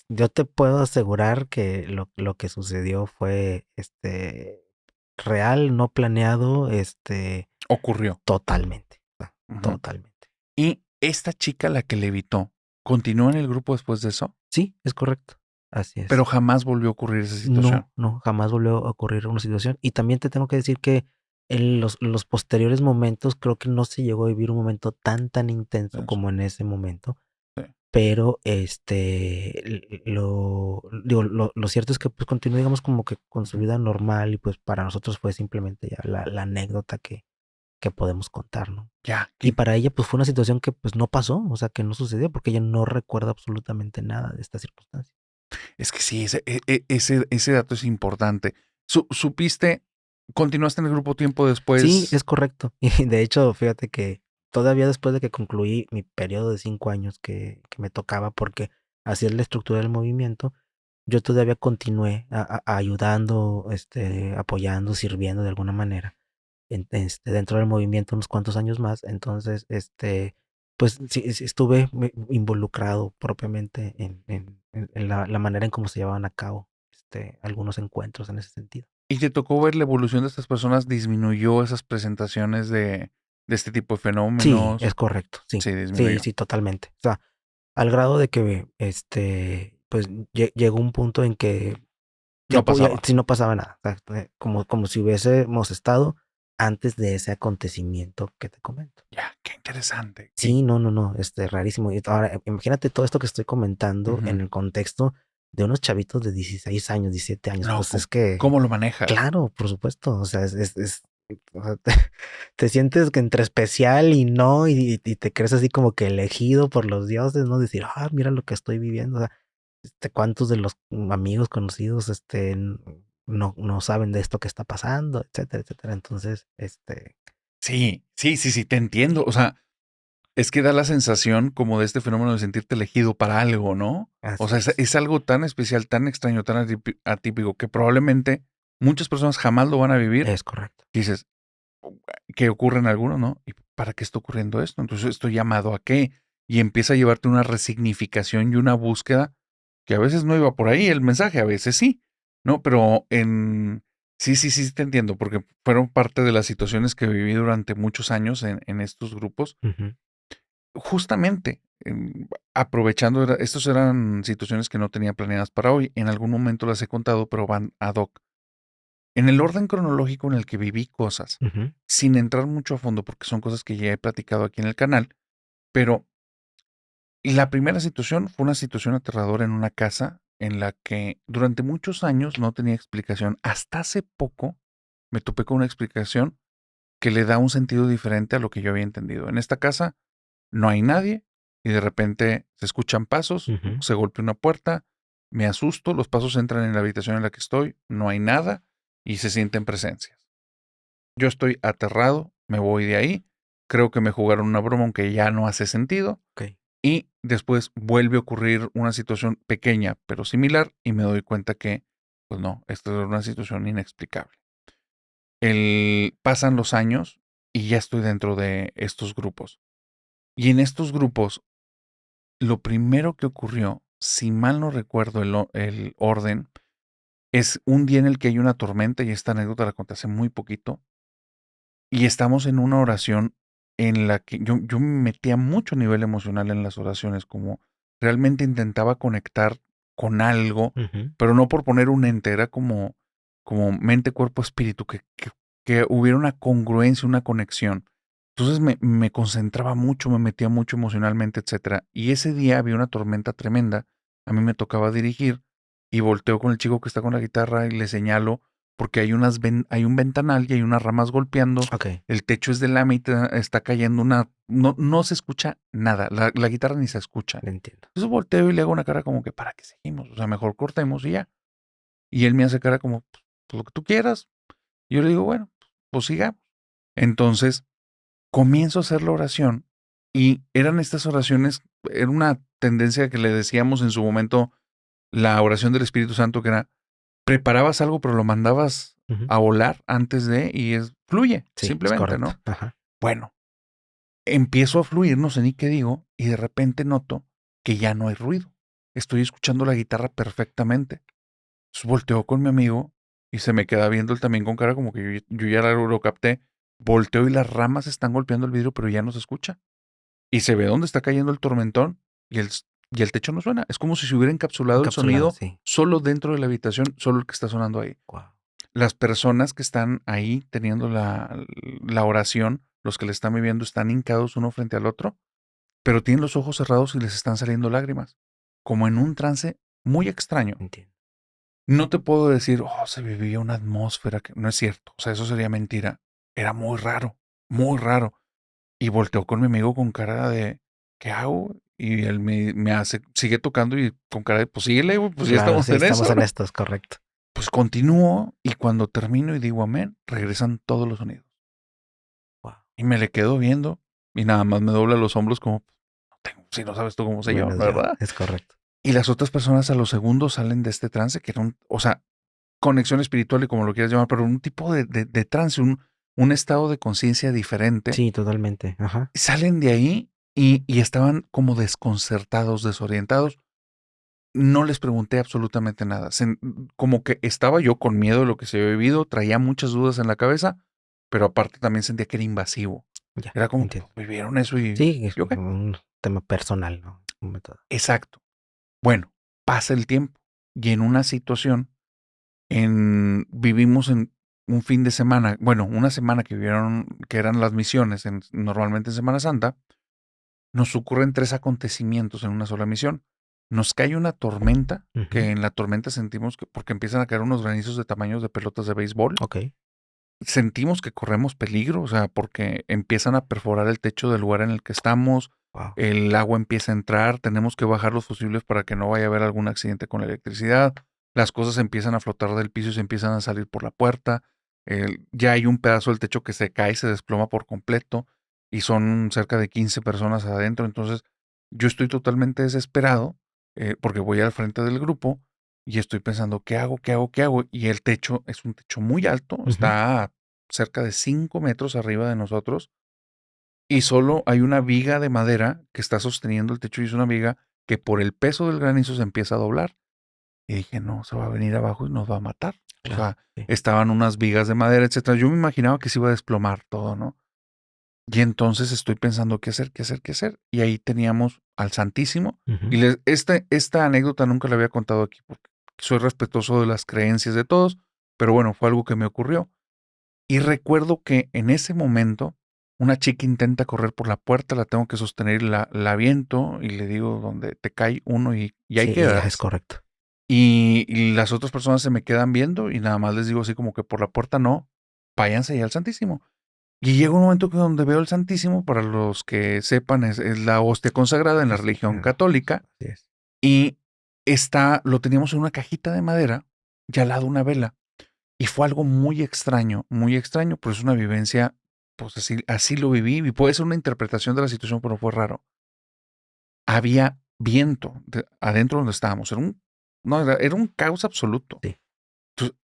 yo te puedo asegurar que lo que sucedió fue, real, no planeado, ocurrió. totalmente, Ujú. totalmente. Y esta chica, la que le evitó, ¿continuó en el grupo después de eso? Sí, es correcto, así Pero es. jamás volvió a ocurrir esa situación. No, no, jamás volvió a ocurrir una situación. Y también te tengo que decir que en los posteriores momentos creo que no se llegó a vivir un momento tan intenso Eso, como en ese momento. sí. Pero, lo cierto es que, pues, continuó, digamos, como que con su Ujú. vida normal y, pues, para nosotros fue simplemente ya la anécdota que podemos contar, ¿no? Ya, Y para ella, pues, fue una situación que, pues, no pasó, o sea, que no sucedió, porque ella no recuerda absolutamente nada de esta circunstancia. es que sí, ese dato es importante. ¿Supiste, continuaste en el grupo tiempo Sí, después? es correcto. Y de hecho, fíjate que todavía después de que concluí mi periodo de 5 años que me tocaba, porque así es la estructura del movimiento, yo todavía continué ayudando, apoyando, sirviendo de alguna manera, dentro del movimiento unos cuantos años más. Entonces, pues sí, sí estuve involucrado propiamente en la manera en cómo se llevaban a cabo, algunos encuentros en ese sentido. ¿Y te tocó ver la evolución de estas personas? ¿Disminuyó esas presentaciones de este tipo de Sí, fenómenos? es correcto, sí, Sí, sí, disminuyó. sí, totalmente. O sea, al grado de que, pues, llegó un punto en que No ya pasaba. sí no pasaba nada, o sea, como si hubiésemos estado antes de ese acontecimiento que te comento. Ya, qué interesante. Sí, no, no, no, rarísimo. Y ahora, imagínate todo esto que estoy comentando en Ujú. el contexto de unos chavitos de 16 años, 17 años, No, pues, es que ¿cómo lo manejas? claro, por supuesto, o sea, o sea, te sientes que entre especial y no, y te crees así como que elegido por los dioses, ¿no? Decir: "Ah, mira lo que estoy viviendo", o sea, cuántos de los amigos conocidos, no saben de esto que está pasando, etcétera, etcétera. Entonces, Sí, sí, sí, sí, te entiendo. O sea, es que da la sensación como de este fenómeno de sentirte elegido para algo, ¿no? O así sea, es, es algo tan especial, tan extraño, tan atípico, que probablemente muchas personas jamás lo van a vivir. es correcto. Dices, que ocurre en algunos, ¿no? ¿Y para qué está ocurriendo esto? Entonces, ¿estoy llamado a qué? Y empieza a llevarte una resignificación y una búsqueda que a veces no iba por ahí el mensaje, a veces sí, ¿no? Pero sí, sí, sí, te entiendo, porque fueron parte de las situaciones que viví durante muchos años en estos grupos. Ujú. Justamente, aprovechando, estas eran situaciones que no tenía planeadas para hoy. En algún momento las he contado, pero van ad hoc. En el orden cronológico en el que viví cosas, Ujú. sin entrar mucho a fondo, porque son cosas que ya he platicado aquí en el canal, pero la primera situación fue una situación aterradora en una casa en la que durante muchos años no tenía explicación. Hasta hace poco me topé con una explicación que le da un sentido diferente a lo que yo había entendido. En esta casa no hay nadie y de repente se escuchan pasos, Ujú. se golpea una puerta, me asusto, los pasos entran en la habitación en la que estoy, no hay nada y se sienten presencias. Yo estoy aterrado, me voy de ahí, creo que me jugaron una broma aunque ya no hace sentido Ok. y después vuelve a ocurrir una situación pequeña pero similar y me doy cuenta que, pues no, esta es una situación inexplicable. Pasan los años y ya estoy dentro de estos grupos. Y en estos grupos, lo primero que ocurrió, si mal no recuerdo el orden, es un día en el que hay una tormenta, y esta anécdota la conté hace muy poquito, y estamos en una oración en la que yo me metía mucho a nivel emocional en las oraciones, como realmente intentaba conectar con algo, Ujú. pero no por poner un ente, era como mente, cuerpo, espíritu, que hubiera una congruencia, una conexión. Entonces me concentraba mucho, me metía mucho emocionalmente, etcétera. Y ese día había una tormenta tremenda, a mí me tocaba dirigir, y volteo con el chico que está con la guitarra y le señalo porque hay un ventanal y hay unas ramas golpeando, Ok. el techo es de lámina, está cayendo no se escucha nada, la guitarra ni se escucha. Lo entiendo. Entonces volteo y le hago una cara como que, ¿para qué seguimos? O sea, mejor cortemos y ya. Y él me hace cara como, pues lo que tú quieras. Y yo le digo, bueno, pues sigamos. Entonces comienzo a hacer la oración y eran estas oraciones, era una tendencia que le decíamos en su momento la oración del Espíritu Santo, que era, preparabas algo, pero lo mandabas Ujú. a volar antes de y fluye, Sí, es simplemente, correcto. ¿no? Ajá. Bueno, empiezo a fluir, no sé ni qué digo, y de repente noto que ya no hay ruido. Estoy escuchando la guitarra perfectamente. Entonces volteo con mi amigo y se me queda viendo él también con cara como que yo ya lo capté. Volteo y las ramas están golpeando el vidrio, pero ya no se escucha. Y se ve dónde está cayendo el tormentón y el techo no suena. Es como si se hubiera encapsulado el Encapsulado, sonido sí. solo dentro de la habitación, solo el que está sonando ahí. Wow. Las personas que están ahí teniendo la oración, los que le están viviendo, están hincados uno frente al otro, pero tienen los ojos cerrados y les están saliendo lágrimas, como en un trance muy extraño. Entiendo. No te puedo decir, oh, se vivía una atmósfera que no es cierto, o sea, eso sería mentira. Era muy raro, muy raro. Y volteó con mi amigo con cara de, ¿qué hago? Y él me hace, sigue tocando y con cara de, pues síguele, güey, pues ya Claro, estamos sí, en estamos eso. en esto, es correcto. Pues continúo y cuando termino y digo amén, regresan todos los sonidos. Wow. Y me le quedo viendo y nada más me dobla los hombros como, no tengo, si no sabes tú cómo se llama, Menos yo, ¿verdad? es correcto. Y las otras personas a los segundos salen de este trance, que era o sea, conexión espiritual y como lo quieras llamar, pero un tipo de trance, un estado de conciencia diferente. Sí, totalmente. Ajá. Salen de ahí y estaban como desconcertados, desorientados. No les pregunté absolutamente nada. Como que estaba yo con miedo de lo que se había vivido, traía muchas dudas en la cabeza, pero aparte también sentía que era invasivo. Ya, Era como, entiendo. pues, vivieron eso y Sí, es yo qué. un tema personal, ¿no? Un método. Exacto. Bueno, pasa el tiempo y en una situación, vivimos en un fin de semana, bueno, una semana que eran las misiones, normalmente en Semana Santa, nos ocurren 3 acontecimientos en una sola misión. Nos cae una tormenta, Ujú. que en la tormenta sentimos que porque empiezan a caer unos granizos de tamaños de pelotas de béisbol. Ok. Sentimos que corremos peligro, o sea, porque empiezan a perforar el techo del lugar en el que estamos, Wow. el agua empieza a entrar, tenemos que bajar los fusibles para que no vaya a haber algún accidente con la electricidad, las cosas empiezan a flotar del piso y se empiezan a salir por la puerta, ya hay un pedazo del techo que se cae, se desploma por completo y son cerca de 15 personas adentro, entonces yo estoy totalmente desesperado porque voy al frente del grupo y estoy pensando, ¿qué hago? ¿Qué hago? ¿Qué hago? Y el techo es un techo muy alto, Ujú. está a cerca de 5 metros arriba de nosotros y solo hay una viga de madera que está sosteniendo el techo y es una viga que por el peso del granizo se empieza a doblar. Y dije, no, se va a venir abajo y nos va a matar. O Claro, sea, sí. estaban unas vigas de madera, etcétera. Yo me imaginaba que se iba a desplomar todo, ¿no? Y entonces estoy pensando qué hacer, qué hacer, qué hacer. Y ahí teníamos al Santísimo. Ujú. Y esta anécdota nunca la había contado aquí porque soy respetuoso de las creencias de todos. pero bueno, fue algo que me ocurrió. Y recuerdo que en ese momento una chica intenta correr por la puerta, la tengo que sostener, la aviento y le digo donde te cae uno y ahí Sí, y es quedas. correcto. Y las otras personas se me quedan viendo y nada más les digo así como que por la puerta no, váyanse allá al Santísimo. Y llega un momento que donde veo el Santísimo, para los que sepan, es la hostia consagrada en la religión católica. Así es. Y lo teníamos en una cajita de madera y al lado una vela. Y fue algo muy extraño, pues es una vivencia, pues así lo viví. Y puede ser una interpretación de la situación, pero fue raro. Había viento adentro donde estábamos. Era un caos absoluto. Sí.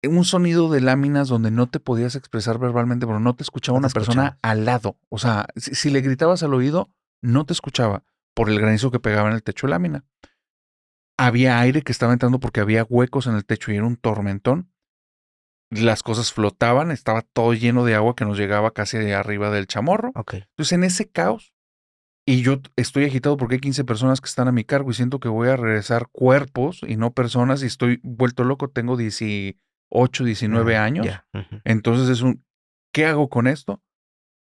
Un sonido de láminas donde no te podías expresar verbalmente, pero no te escuchaba No te una persona escuchabas. al lado. O sea, si le gritabas al oído, no te escuchaba por el granizo que pegaba en el techo de lámina. Había aire que estaba entrando porque había huecos en el techo y era un tormentón. Las cosas flotaban, estaba todo lleno de agua que nos llegaba casi de arriba del chamorro. Ok. Entonces, en ese caos, y yo estoy agitado porque hay 15 personas que están a mi cargo y siento que voy a regresar cuerpos y no personas y estoy vuelto loco, tengo 18, 19 años. Ya. Ujú. Entonces ¿qué hago con esto?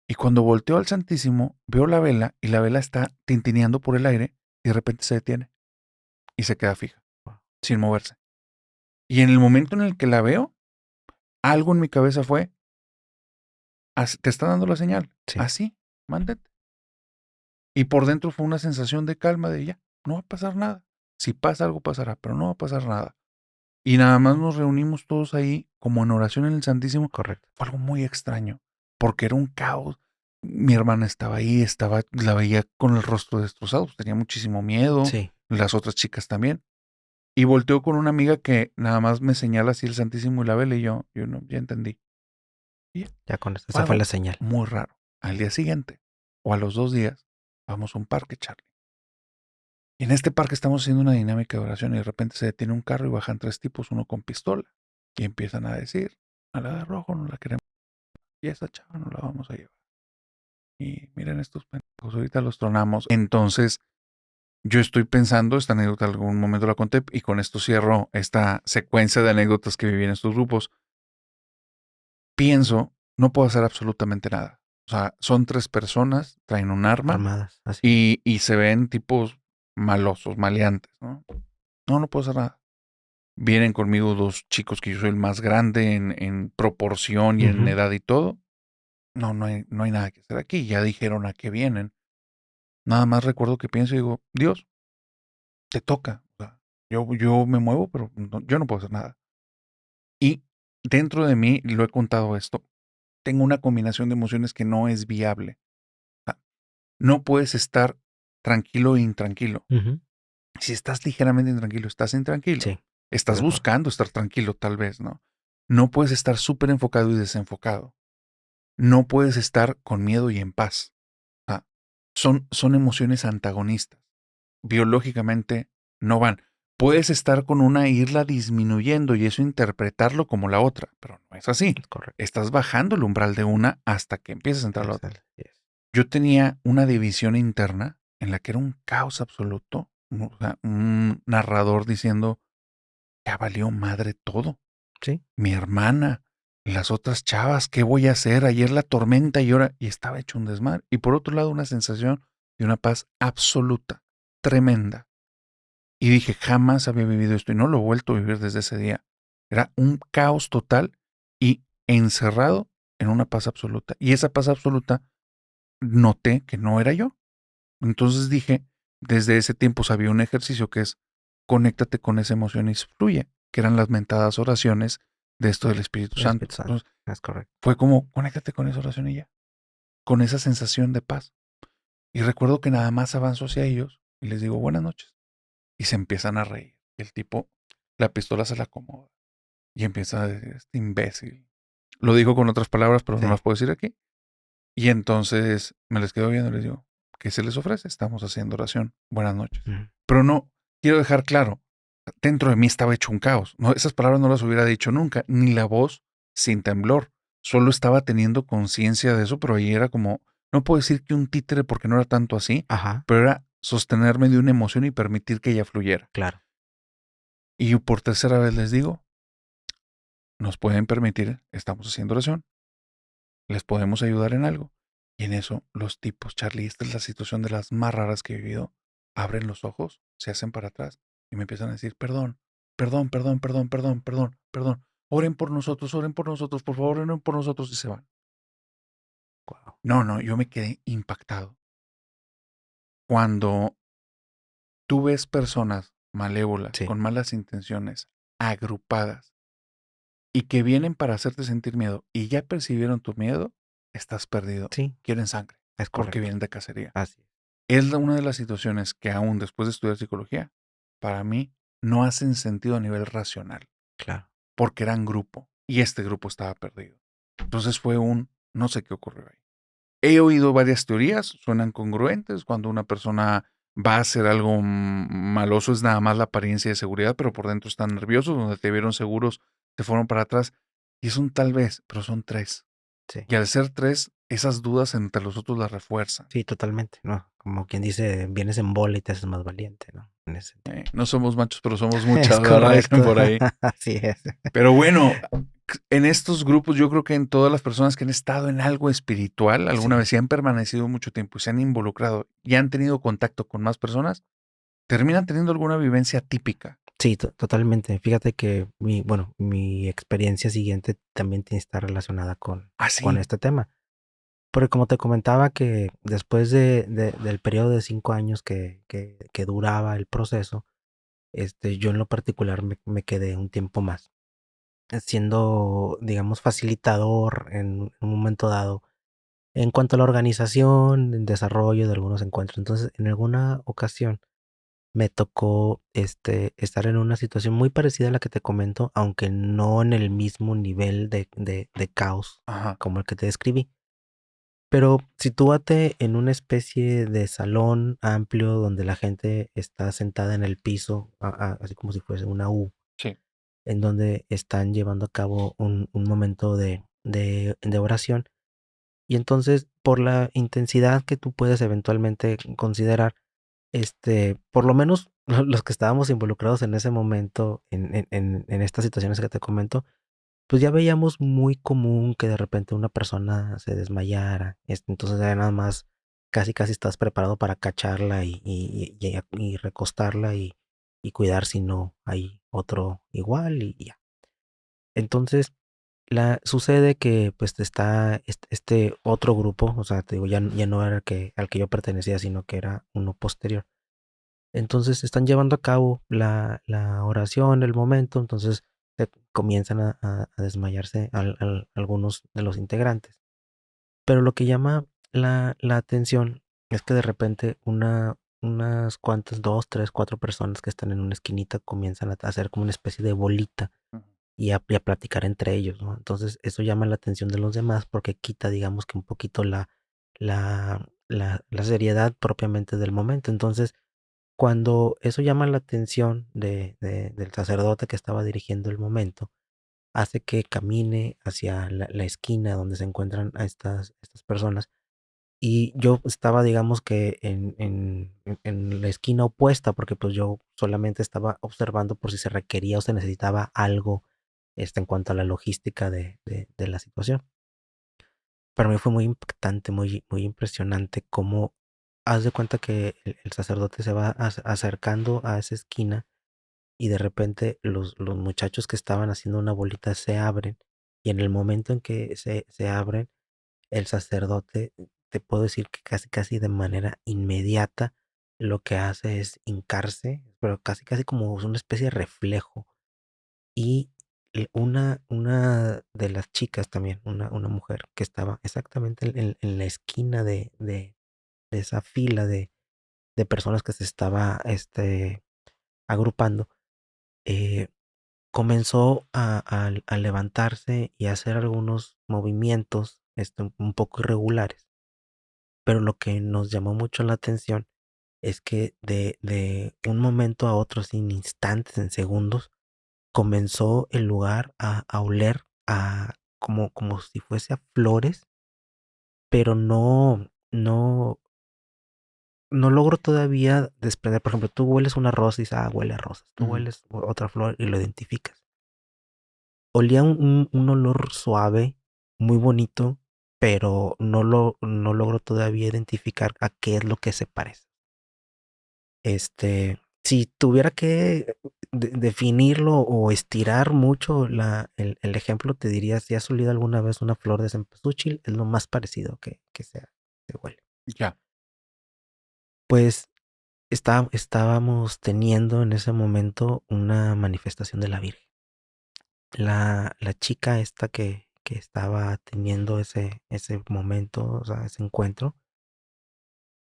Y cuando volteo al Santísimo, veo la vela y la vela está tintineando por el aire y de repente se detiene y se queda fija, Wow. sin moverse. Y en el momento en el que la veo, algo en mi cabeza fue, te está dando la señal, Sí. así, mándate. Y por dentro fue una sensación de calma de ya, no va a pasar nada. Si pasa algo pasará, pero no va a pasar nada. Y nada más nos reunimos todos ahí como en oración en el Santísimo. Correcto. Fue algo muy extraño, porque era un caos. Mi hermana estaba ahí, la veía con el rostro destrozado, pues, tenía muchísimo miedo, Sí. las otras chicas también. Y volteó con una amiga que nada más me señala así el Santísimo y la vela y yo no, ya entendí. Y Ya con esto. fue Esa fue algo la señal. muy raro. Al día siguiente, o a los 2 días, vamos a un parque, Charlie. Y en este parque estamos haciendo una dinámica de oración y de repente se detiene un carro y bajan 3 tipos, uno con pistola. Y empiezan a decir, a la de rojo no la queremos. Y a esa chava no la vamos a llevar. Y miren estos pendejos, ahorita los tronamos. Entonces, yo estoy pensando, esta anécdota algún momento la conté y con esto cierro esta secuencia de anécdotas que viví en estos grupos. Pienso, no puedo hacer absolutamente nada. O sea, son 3 personas, traen un arma Armadas. Así es. y se ven tipos malosos, maleantes, ¿no? No puedo hacer nada. Vienen conmigo 2 chicos que yo soy el más grande en proporción y en Ujú. edad y todo. No hay nada que hacer aquí. Ya dijeron a qué vienen. Nada más recuerdo que pienso y digo, Dios, te toca. O sea, yo me muevo, pero yo no puedo hacer nada. Y dentro de mí, lo he contado esto, tengo una combinación de emociones que no es viable. O sea, no puedes estar tranquilo e intranquilo. Ujú. Si estás ligeramente intranquilo, estás intranquilo. Sí. Estoy Estás de acuerdo. buscando estar tranquilo, tal vez, ¿no? No puedes estar súper enfocado y desenfocado. No puedes estar con miedo y en paz. O sea, son emociones antagonistas. Biológicamente no van. Puedes estar con una e irla disminuyendo y eso interpretarlo como la otra, pero no es así. Es correcto. Estás bajando el umbral de una hasta que empiezas a entrar la otra. Así es. Yo tenía una división interna en la que era un caos absoluto. O sea, un narrador diciendo, ya valió madre todo. Sí. Mi hermana, las otras chavas, ¿qué voy a hacer? Ayer la tormenta y ahora, y estaba hecho un desmadre. Y por otro lado, una sensación de una paz absoluta, tremenda. Y dije, jamás había vivido esto y no lo he vuelto a vivir desde ese día. Era un caos total y encerrado en una paz absoluta. Y esa paz absoluta noté que no era yo. Entonces dije, desde ese tiempo sabía un ejercicio que es conéctate con esa emoción y fluye, que eran las mentadas oraciones de esto del Espíritu El Santo. Espíritu Santo. Entonces Es correcto. fue como, conéctate con esa oración y ya, con esa sensación de paz. Y recuerdo que nada más avanzo hacia ellos y les digo buenas noches. Y se empiezan a reír. Y el tipo, la pistola se la acomoda y empieza a decir, este imbécil. Lo dijo con otras palabras, pero no Sí. las puedo decir aquí. Y entonces me les quedo viendo y les digo, ¿qué se les ofrece? Estamos haciendo oración. Buenas noches. Ujú. Pero no, quiero dejar claro, dentro de mí estaba hecho un caos. No, esas palabras no las hubiera dicho nunca, ni la voz sin temblor. Solo estaba teniendo conciencia de eso, pero ahí era como, no puedo decir que un títere porque no era tanto así, Ajá. pero era sostenerme de una emoción y permitir que ella fluyera. Claro. Y por tercera vez les digo, nos pueden permitir, estamos haciendo oración, les podemos ayudar en algo. Y en eso los tipos, Charlie, esta es la situación de las más raras que he vivido, abren los ojos, se hacen para atrás y me empiezan a decir, perdón, perdón, perdón, perdón, perdón, perdón, perdón, oren por nosotros, por favor, oren por nosotros y se van. Wow. No, no, yo me quedé impactado. Cuando tú ves personas malévolas, Sí, con malas intenciones, agrupadas y que vienen para hacerte sentir miedo y ya percibieron tu miedo, estás perdido. sí, Quieren sangre es porque correcto. vienen de cacería. Así es, Una de las situaciones que aún después de estudiar psicología, para mí no hacen sentido a nivel racional, claro. porque eran grupo y este grupo estaba perdido. Entonces fue no sé qué ocurrió ahí. He oído varias teorías, suenan congruentes. Cuando una persona va a hacer algo maloso es nada más la apariencia de seguridad, pero por dentro están nerviosos, donde te vieron seguros, te fueron para atrás. Y es un tal vez, pero son tres. Sí, Y al ser tres, esas dudas entre los otros las refuerzan. sí, totalmente, ¿no? Como quien dice, vienes en bola y te haces más valiente, ¿no? En ese sentido. No somos machos, pero somos Es muchas, ¿verdad? Dicen correcto, por ahí. así es. Pero bueno, en estos grupos yo creo que en todas las personas que han estado en algo espiritual alguna Sí, vez y han permanecido mucho tiempo y se han involucrado y han tenido contacto con más personas, terminan teniendo alguna vivencia típica. sí, totalmente. Fíjate que bueno, mi experiencia siguiente también tiene que estar relacionada Ah, con sí. este tema. Porque como te comentaba que después del periodo de 5 años que duraba el proceso, yo en lo particular me quedé un tiempo más, siendo, digamos, facilitador en un momento dado en cuanto a la organización, el desarrollo de algunos encuentros. Entonces, en alguna ocasión me tocó estar en una situación muy parecida a la que te comento, aunque no en el mismo nivel de caos Ajá. como el que te describí. Pero sitúate en una especie de salón amplio donde la gente está sentada en el piso, así como si fuese una U, Sí. en donde están llevando a cabo un momento de oración. Y entonces, por la intensidad que tú puedes eventualmente considerar, por lo menos los que estábamos involucrados en ese momento, en estas situaciones que te comento, pues ya veíamos muy común que de repente una persona se desmayara. Entonces ya nada más casi casi estás preparado para cacharla y recostarla y cuidar si no hay otro igual y ya. Entonces, sucede que pues está este otro grupo, o sea, te digo, ya no era al que yo pertenecía, sino que era uno posterior. Entonces están llevando a cabo la oración, el momento, entonces comienzan a desmayarse algunos de los integrantes. Pero lo que llama la atención es que de repente unas cuantas, dos, tres, cuatro personas que están en una esquinita comienzan a hacer como una especie de bolita Ujú. y a platicar entre ellos, ¿no? Entonces eso llama la atención de los demás porque quita, digamos que un poquito la seriedad propiamente del momento. Entonces, cuando eso llama la atención del sacerdote que estaba dirigiendo el momento, hace que camine hacia la esquina donde se encuentran a estas personas. Y yo estaba, digamos que en la esquina opuesta, porque pues yo solamente estaba observando por si se requería o se necesitaba algo en cuanto a la logística de la situación. Para mí fue muy impactante, muy impresionante cómo haz de cuenta que el sacerdote se va acercando a esa esquina y de repente los muchachos que estaban haciendo una bolita se abren y en el momento en que se abren, el sacerdote, te puedo decir que casi casi de manera inmediata lo que hace es hincarse, pero casi casi como una especie de reflejo y una de las chicas también, una mujer que estaba exactamente en la esquina de esa fila de personas que se estaba agrupando, eh, comenzó a levantarse y a hacer algunos movimientos un poco irregulares. Pero lo que nos llamó mucho la atención es que de un momento a otro, sin instantes, en segundos, comenzó el lugar a oler como si fuese a flores, pero no logro todavía desprender. Por ejemplo, tú hueles una rosa y dices, huele a rosas. Tú Ujú. hueles otra flor y lo identificas. olía un olor suave, muy bonito, pero no logro todavía identificar a qué es lo que se parece. Si tuviera que definirlo o estirar mucho el ejemplo, te diría, si has olido alguna vez una flor de cempasúchil, es lo más parecido que se huele. Ya. Pues estábamos teniendo en ese momento una manifestación de la Virgen. La chica esta que estaba teniendo ese momento, o sea, ese encuentro,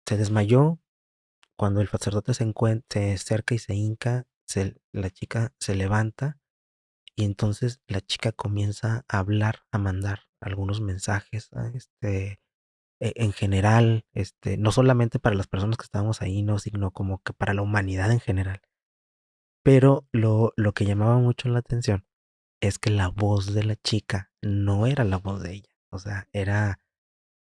se desmayó. Cuando el sacerdote se acerca y se hinca, la chica se levanta y entonces la chica comienza a hablar, a mandar algunos mensajes, en general, no solamente para las personas que estábamos ahí, no, sino como que para la humanidad en general. Pero lo que llamaba mucho la atención es que la voz de la chica no era la voz de ella. O sea, era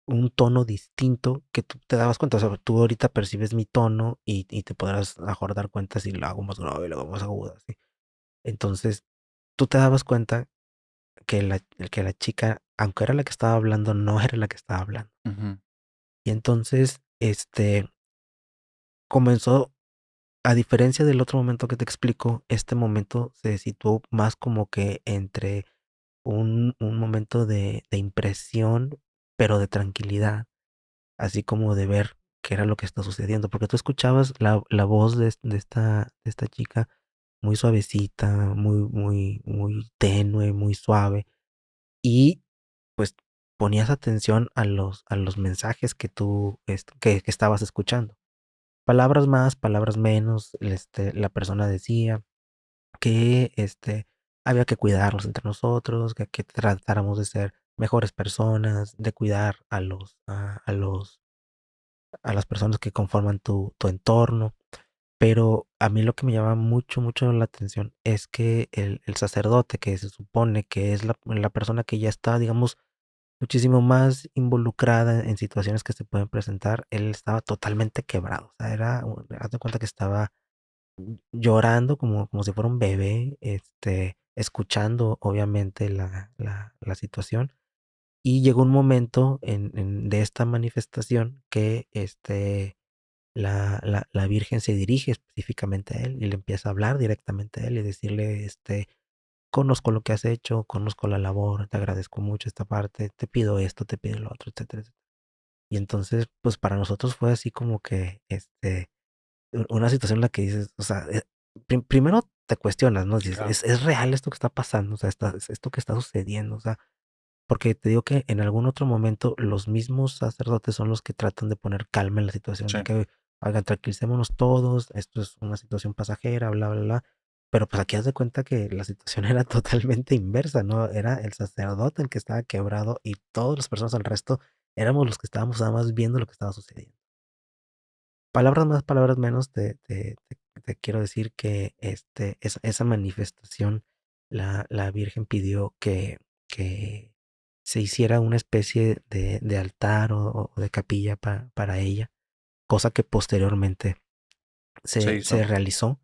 un tono distinto que tú te dabas cuenta. O sea, tú ahorita percibes mi tono y te podrás mejor dar cuenta si lo hago más grave, lo hago más agudo, así. Entonces, tú te dabas cuenta que la chica, aunque era la que estaba hablando, no era la que estaba hablando. Ujú. Y entonces, comenzó, a diferencia del otro momento que te explico, este momento se situó más como que entre un momento de impresión, pero de tranquilidad, así como de ver qué era lo que está sucediendo, porque tú escuchabas la voz de esta chica muy suavecita, muy tenue, muy suave, y pues ponías atención a los mensajes que tú que estabas escuchando. Palabras más, palabras menos, la persona decía que había que cuidarnos entre nosotros, que tratáramos de ser mejores personas, de cuidar a las personas que conforman tu entorno. Pero a mí lo que me llama mucho la atención es que el sacerdote, que se supone que es la persona que ya está, digamos, muchísimo más involucrada en situaciones que se pueden presentar, él estaba totalmente quebrado. O sea, haz de cuenta que estaba llorando como si fuera un bebé, escuchando obviamente la situación. Y llegó un momento de esta manifestación que la Virgen se dirige específicamente a él y le empieza a hablar directamente a él y decirle, conozco lo que has hecho, conozco la labor, te agradezco mucho esta parte, te pido esto, te pido lo otro, etcétera, etcétera. Y entonces, pues para nosotros fue así como que, una situación en la que dices, o sea, primero te cuestionas, ¿no? Dices, Claro. ¿es real esto que está pasando? O sea, ¿es esto que está sucediendo? O sea, porque te digo que en algún otro momento los mismos sacerdotes son los que tratan de poner calma en la situación, Sí. de que, oigan, tranquilicémonos todos, esto es una situación pasajera, bla, bla, bla. Pero pues aquí haz de cuenta que la situación era totalmente inversa, ¿no? Era el sacerdote el que estaba quebrado y todas las personas al resto éramos los que estábamos nada más viendo lo que estaba sucediendo. Palabras más, palabras menos, te quiero decir que esa manifestación, la Virgen pidió que se hiciera una especie de altar o de capilla para ella, cosa que posteriormente Se se hizo. realizó.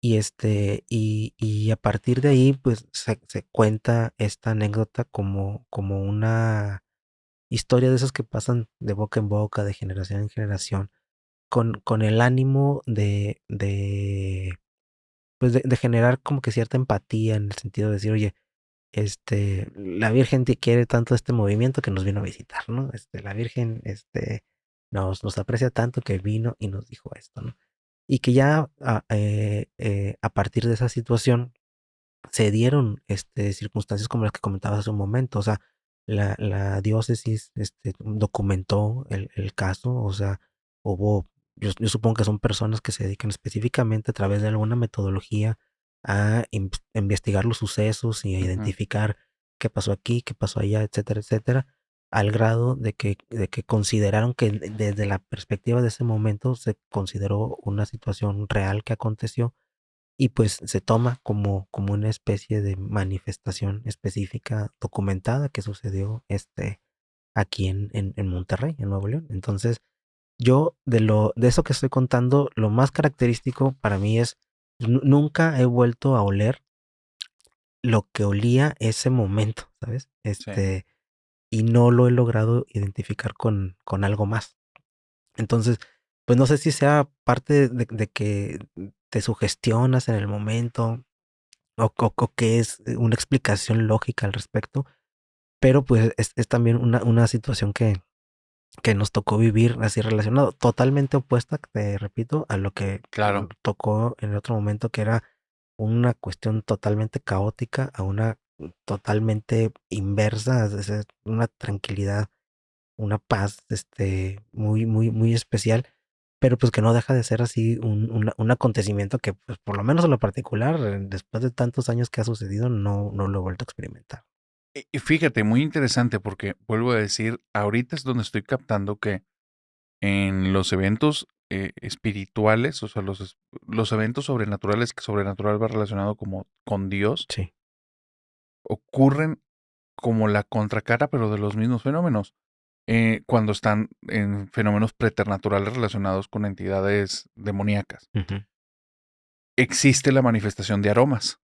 Y a partir de ahí, pues se cuenta esta anécdota como una historia de esas que pasan de boca en boca, de generación en generación con el ánimo pues de generar como que cierta empatía en el sentido de decir, oye, la Virgen quiere tanto este movimiento que nos vino a visitar, ¿no? La Virgen, nos aprecia tanto que vino y nos dijo esto, ¿no? Y que ya a partir de esa situación se dieron circunstancias como las que comentabas hace un momento. O sea, la diócesis documentó el caso. O sea, hubo, yo supongo que son personas que se dedican específicamente a través de alguna metodología a investigar los sucesos y a Ujú. identificar qué pasó aquí, qué pasó allá, etcétera, etcétera, al grado de que consideraron que desde la perspectiva de ese momento se consideró una situación real que aconteció y pues se toma como una especie de manifestación específica documentada que sucedió aquí en Monterrey, en Nuevo León. Entonces, yo de eso que estoy contando, lo más característico para mí es nunca he vuelto a oler lo que olía ese momento, ¿sabes? Sí, Y no lo he logrado identificar con algo más. Entonces, pues no sé si sea parte de que te sugestionas en el momento o que es una explicación lógica al respecto, pero pues es también una situación que nos tocó vivir así relacionado, totalmente opuesta, te repito, a lo que claro. tocó en otro momento, que era una cuestión totalmente caótica, a una totalmente inversa, es una tranquilidad, una paz, muy, muy, muy especial, pero pues que no deja de ser así un acontecimiento que, pues por lo menos en lo particular, después de tantos años que ha sucedido, no lo he vuelto a experimentar. Y fíjate, muy interesante porque vuelvo a decir, ahorita es donde estoy captando que en los eventos espirituales, o sea, los eventos sobrenaturales, que sobrenatural va relacionado como con Dios, Sí. ocurren como la contracara, pero de los mismos fenómenos. Cuando están en fenómenos preternaturales relacionados con entidades demoníacas. Ujú. Existe la manifestación de aromas.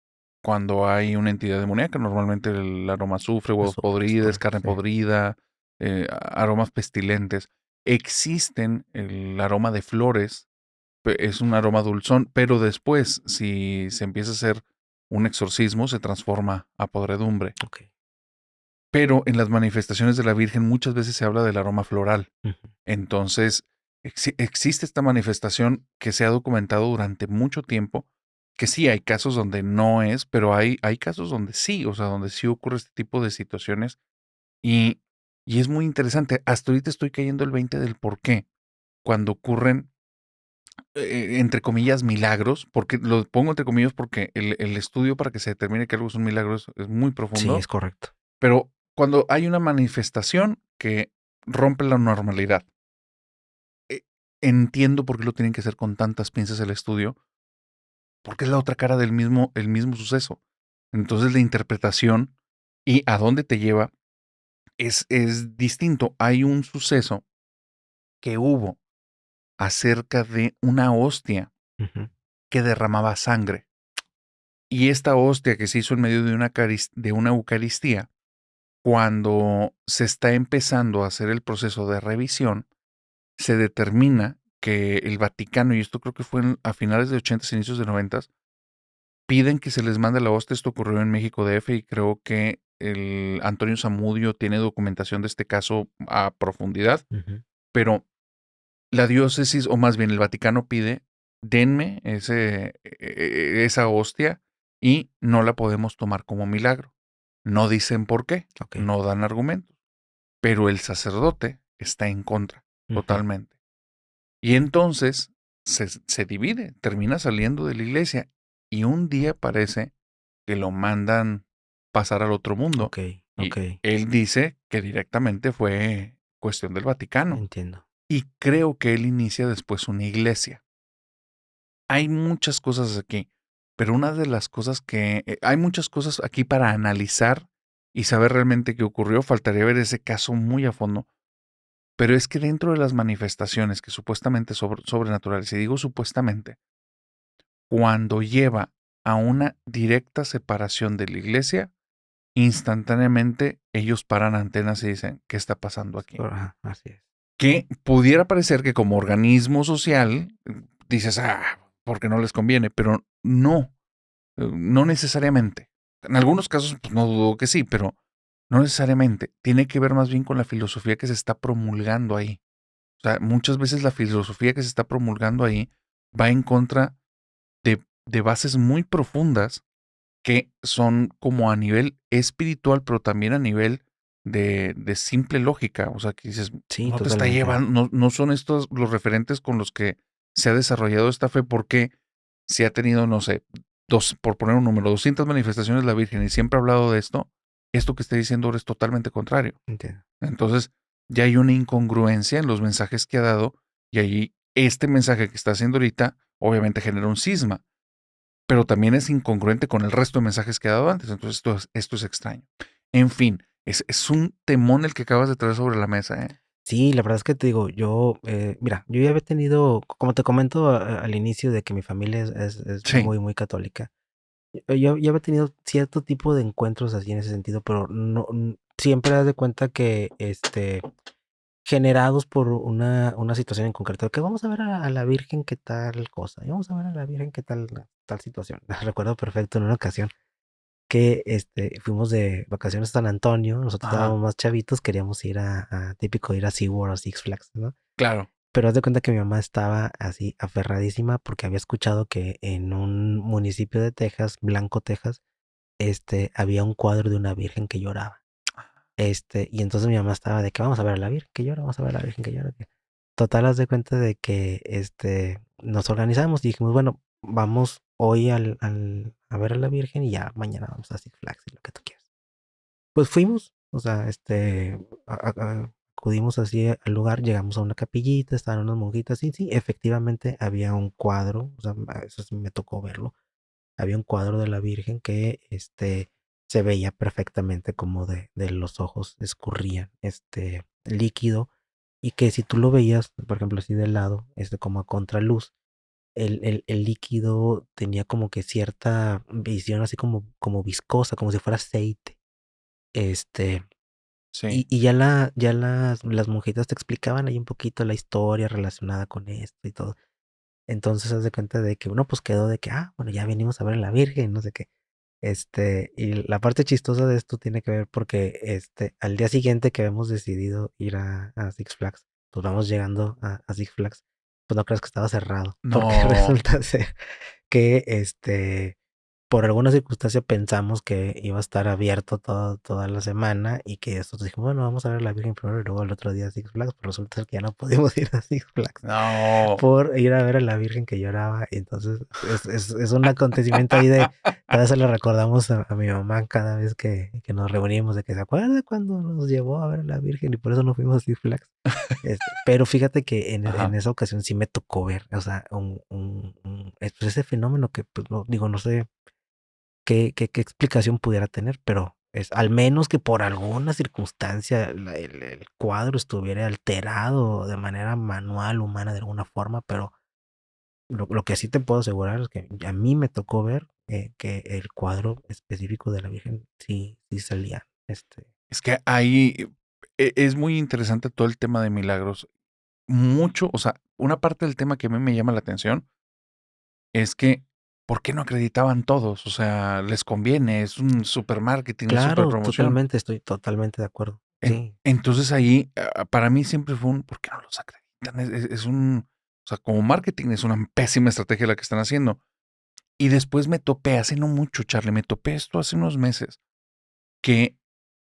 Cuando hay una entidad demoníaca, normalmente el aroma a azufre, huevos Azufre, es podridos, correcto, carne sí. podrida, aromas pestilentes. Existen el aroma de flores, es un aroma dulzón, pero después, si se empieza a hacer un exorcismo, se transforma a podredumbre. Ok. Pero en las manifestaciones de la Virgen muchas veces se habla del aroma floral. Ujú. Entonces, existe esta manifestación que se ha documentado durante mucho tiempo, que sí hay casos donde no es, pero hay casos donde sí, o sea, donde sí ocurre este tipo de situaciones y, y es muy interesante. Hasta ahorita estoy cayendo el 20 del por qué. Cuando ocurren, entre comillas, milagros, porque lo pongo entre comillas porque el estudio para que se determine que algo es un milagro es muy Sí, profundo, es correcto. pero cuando hay una manifestación que rompe la normalidad, eh, entiendo por qué lo tienen que hacer con tantas pinzas el estudio, porque es la otra cara del mismo suceso. Entonces la interpretación y a dónde te lleva es distinto. Hay un suceso que hubo acerca de una hostia Ujú. que derramaba sangre. Y esta hostia que se hizo en medio de de una Eucaristía, cuando se está empezando a hacer el proceso de revisión, se determina que el Vaticano, y esto creo que fue a finales de 80, inicios de 90, piden que se les mande la hostia. Esto ocurrió en México DF y creo que el Antonio Zamudio tiene documentación de este caso a profundidad, Ujú. pero la diócesis, o más bien el Vaticano pide, denme esa hostia y no la podemos tomar como milagro. No dicen por qué, Ok. no dan argumentos, pero el sacerdote está en contra, Ujú. totalmente. Y entonces se divide, termina saliendo de la iglesia y un día parece que lo mandan pasar al otro mundo. Ok, ok, Y él dice que directamente fue cuestión del Vaticano. entiendo. Y creo que él inicia después una iglesia. Hay muchas cosas aquí, pero una de las cosas hay muchas cosas aquí para analizar y saber realmente qué ocurrió. Faltaría ver ese caso muy a fondo. Pero es que dentro de las manifestaciones que supuestamente sobrenaturales, y digo supuestamente, cuando lleva a una directa separación de la iglesia, instantáneamente ellos paran antenas y dicen, ¿qué está pasando aquí? Ajá, así es. Que pudiera parecer que como organismo social dices, porque no les conviene, pero no, no necesariamente. En algunos casos, pues no dudo que sí, pero no necesariamente. Tiene que ver más bien con la filosofía que se está promulgando ahí. O sea, muchas veces la filosofía que se está promulgando ahí va en contra de bases muy profundas que son como a nivel espiritual, pero también a nivel de simple lógica. O sea, que dices, Sí, no te está totalmente. llevando, no son estos los referentes con los que se ha desarrollado esta fe, porque si ha tenido, no sé, por poner un número, 200 manifestaciones la Virgen y siempre ha hablado de esto que está diciendo ahora es totalmente contrario. Entiendo. Entonces, ya hay una incongruencia en los mensajes que ha dado y ahí este mensaje que está haciendo ahorita obviamente genera un cisma, pero también es incongruente con el resto de mensajes que ha dado antes. Entonces, esto es extraño. En fin, es un temón el que acabas de traer sobre la mesa, ¿eh? Sí, la verdad es que te digo, mira, yo ya había tenido, como te comento al inicio, de que mi familia es Sí, muy, muy católica. Yo había tenido cierto tipo de encuentros así en ese sentido, pero no, siempre das de cuenta que, generados por una situación en concreto, que vamos a ver a la Virgen qué tal cosa, y vamos a ver a la Virgen qué tal situación. Recuerdo perfecto en una ocasión que, fuimos de vacaciones a San Antonio, nosotros Ajá, estábamos más chavitos, queríamos ir típico ir a SeaWorld o Six Flags, ¿no? claro. Pero haz de cuenta que mi mamá estaba así aferradísima porque había escuchado que en un municipio de Texas, Blanco, Texas, había un cuadro de una virgen que lloraba. Y entonces mi mamá estaba de que vamos a ver a la virgen que llora, vamos a ver a la virgen que llora. Total, haz de cuenta de que, nos organizamos y dijimos, bueno, vamos hoy a ver a la virgen y ya mañana vamos a Six Flags y lo que tú quieras. Pues fuimos, o sea, acudimos así al lugar, llegamos a una capillita, estaban unas monjitas, sí, sí, efectivamente había un cuadro, o sea, eso sí me tocó verlo, había un cuadro de la Virgen que, se veía perfectamente como de los ojos escurrían, líquido, y que si tú lo veías, por ejemplo, así de lado, como a contraluz, el líquido tenía como que cierta visión así como viscosa, como si fuera aceite. Este, Sí. y ya las monjitas te explicaban ahí un poquito la historia relacionada con esto y todo. Entonces, haz de cuenta de que uno pues quedó de que, bueno, ya venimos a ver a la Virgen, no sé qué. Y la parte chistosa de esto tiene que ver porque, al día siguiente que habíamos decidido ir a Six Flags, pues vamos llegando a Six Flags, pues no creas que estaba cerrado, porque No. resulta ser que, por alguna circunstancia pensamos que iba a estar abierto toda la semana y que nosotros dijimos, bueno, vamos a ver a la Virgen primero y luego el otro día a Six Flags, pero resulta ser que ya no pudimos ir a Six Flags No. por ir a ver a la Virgen que lloraba. Y entonces es un acontecimiento ahí de, todavía se lo recordamos a mi mamá cada vez que nos reunimos, de que se acuerda cuando nos llevó a ver a la Virgen y por eso no fuimos a Six Flags. Pero fíjate que en Ajá. esa ocasión sí me tocó ver, o sea, pues ese fenómeno que, pues, no, digo, no sé qué explicación pudiera tener, pero es al menos que por alguna circunstancia el cuadro estuviera alterado de manera manual, humana, de alguna forma, pero lo que sí te puedo asegurar es que a mí me tocó ver que el cuadro específico de la Virgen sí salía. Es que ahí es muy interesante todo el tema de milagros. Mucho, o sea, una parte del tema que a mí me llama la atención es que, ¿por qué no acreditaban todos? O sea, les conviene, es un super marketing, es super Claro, promoción. totalmente, estoy totalmente de acuerdo. Sí, Entonces ahí, para mí siempre fue un, ¿por qué no los acreditan? Es un, o sea, como marketing es una pésima estrategia la que están haciendo. Y después me topé, hace no mucho, Charlie, me topé esto hace unos meses, que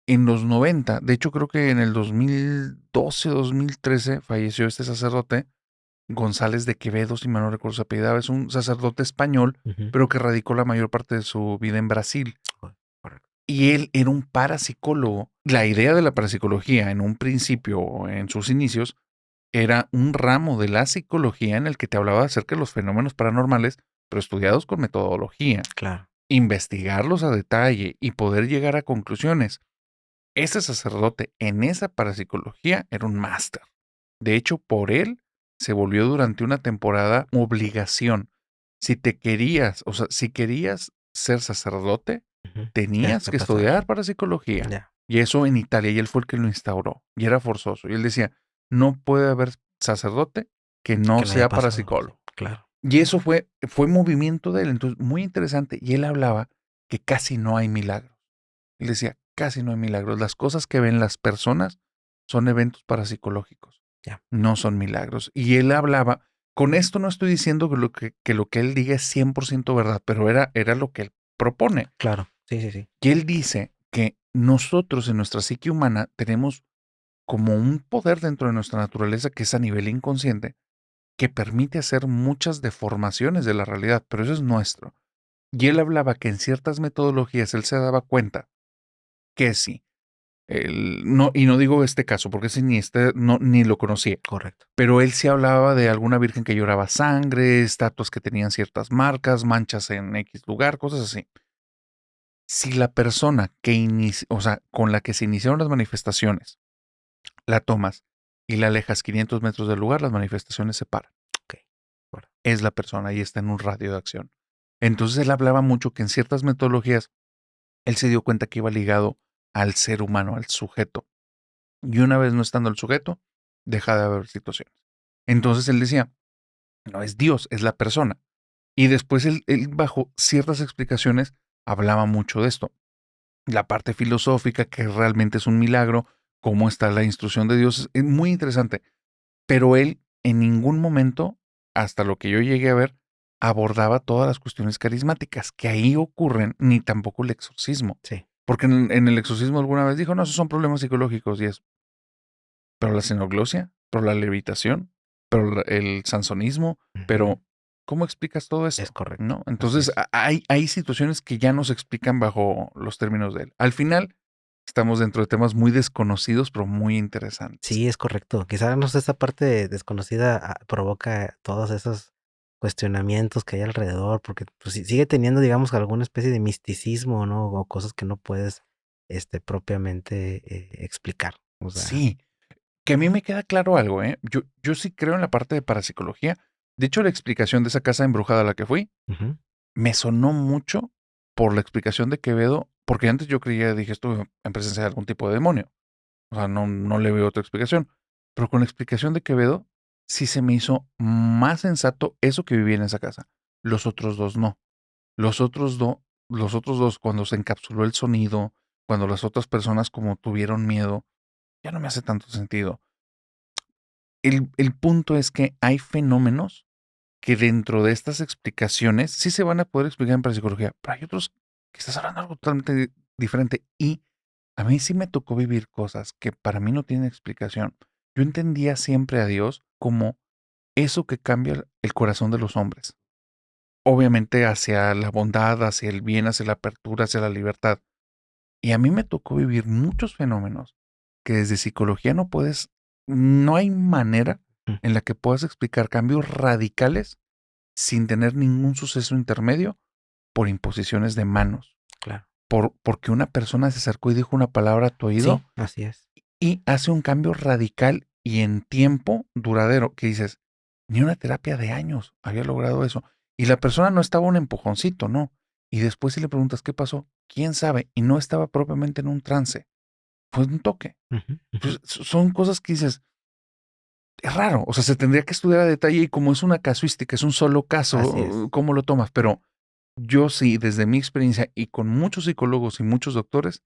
en los 90, de hecho creo que en el 2012, 2013, falleció este sacerdote, González de Quevedo, si mal no recuerdo su apellido, es un sacerdote español, ujú, pero que radicó la mayor parte de su vida en Brasil. correcto. Y él era un parapsicólogo. La idea de la parapsicología en un principio, en sus inicios, era un ramo de la psicología en el que te hablaba acerca de los fenómenos paranormales, pero estudiados con metodología, Claro, investigarlos a detalle y poder llegar a conclusiones. Ese sacerdote en esa parapsicología era un máster. De hecho, por él se volvió durante una temporada obligación. Si te querías, o sea, si querías ser sacerdote, ujú, tienes tenías que que pasar. estudiar parapsicología. Ya, Y eso en Italia, y él fue el que lo instauró, y era forzoso. Y él decía, no puede haber sacerdote que no que no haya sea pasado, sí, parapsicólogo. claro. Y eso fue movimiento de él, entonces muy interesante. Y él hablaba que casi no hay milagros. Él decía, casi no hay milagros. Las cosas que ven las personas son eventos parapsicológicos, Ya, no son milagros. Y él hablaba, con esto no estoy diciendo que lo que él diga es 100% verdad, pero era lo que él propone. claro, sí, sí, sí. Y él dice que nosotros en nuestra psique humana tenemos como un poder dentro de nuestra naturaleza que es a nivel inconsciente, que permite hacer muchas deformaciones de la realidad, pero eso es nuestro. Y él hablaba que en ciertas metodologías él se daba cuenta que sí. No, y no digo este caso, porque ese ni no, ni lo conocía. Correcto. Pero él sí hablaba de alguna virgen que lloraba sangre, estatuas que tenían ciertas marcas, manchas en X lugar, cosas así. Si la persona o sea, con la que se iniciaron las manifestaciones, la tomas y la alejas 500 metros del lugar, las manifestaciones se paran. Ok, bueno, Es la persona y está en un radio de acción. Entonces él hablaba mucho que en ciertas metodologías él se dio cuenta que iba ligado al ser humano, al sujeto. Y una vez no estando el sujeto, deja de haber situaciones. Entonces él decía, no es Dios, es la persona. Y después él bajo ciertas explicaciones hablaba mucho de esto. La parte filosófica, que realmente es un milagro, cómo está la instrucción de Dios, es muy interesante. Pero él en ningún momento, hasta lo que yo llegué a ver, abordaba todas las cuestiones carismáticas que ahí ocurren, ni tampoco el exorcismo. Sí. Porque en el exorcismo alguna vez dijo, no, esos son problemas psicológicos y es, pero la xenoglosia, pero la levitación, pero el sansonismo, Ujú. pero ¿cómo explicas todo Es esto? correcto. ¿No? Así Entonces es. hay situaciones que ya no se explican bajo los términos de él. Al final, estamos dentro de temas muy desconocidos, pero muy interesantes. Sí, es correcto. Quizá, no sé, esa parte desconocida provoca todos esos cuestionamientos que hay alrededor, porque pues, sigue teniendo, digamos, alguna especie de misticismo, ¿no? O cosas que no puedes, propiamente explicar. O sea, Sí, que a mí me queda claro algo, ¿eh? Yo sí creo en la parte de parapsicología. De hecho, la explicación de esa casa embrujada a la que fui ujú, me sonó mucho por la explicación de Quevedo, porque antes yo creía, dije, estuve en presencia de algún tipo de demonio. O sea, no le veo otra explicación. Pero con la explicación de Quevedo, sí se me hizo más sensato eso que vivía en esa casa. Los otros dos no. Los otros, los otros dos, cuando se encapsuló el sonido, cuando las otras personas como tuvieron miedo, ya no me hace tanto sentido. El punto es que hay fenómenos que dentro de estas explicaciones sí se van a poder explicar en parapsicología, pero hay otros que estás hablando de algo totalmente diferente. Y a mí sí me tocó vivir cosas que para mí no tienen explicación. Yo entendía siempre a Dios como eso que cambia el corazón de los hombres. Obviamente hacia la bondad, hacia el bien, hacia la apertura, hacia la libertad. Y a mí me tocó vivir muchos fenómenos que desde psicología no puedes, no hay manera mm, en la que puedas explicar cambios radicales sin tener ningún suceso intermedio por imposiciones de manos, claro. porque una persona se acercó y dijo una palabra a tu oído Sí, así es. y hace un cambio radical y en tiempo duradero, que dices, ni una terapia de años había logrado eso. Y la persona no estaba un empujoncito, no. Y después si le preguntas qué pasó, quién sabe, y no estaba propiamente en un trance, fue un toque. Ujú, ujú, Pues, son cosas que dices, es raro, o sea, se tendría que estudiar a detalle y como es una casuística, es un solo así caso, es. ¿cómo lo tomas? Pero yo sí, desde mi experiencia y con muchos psicólogos y muchos doctores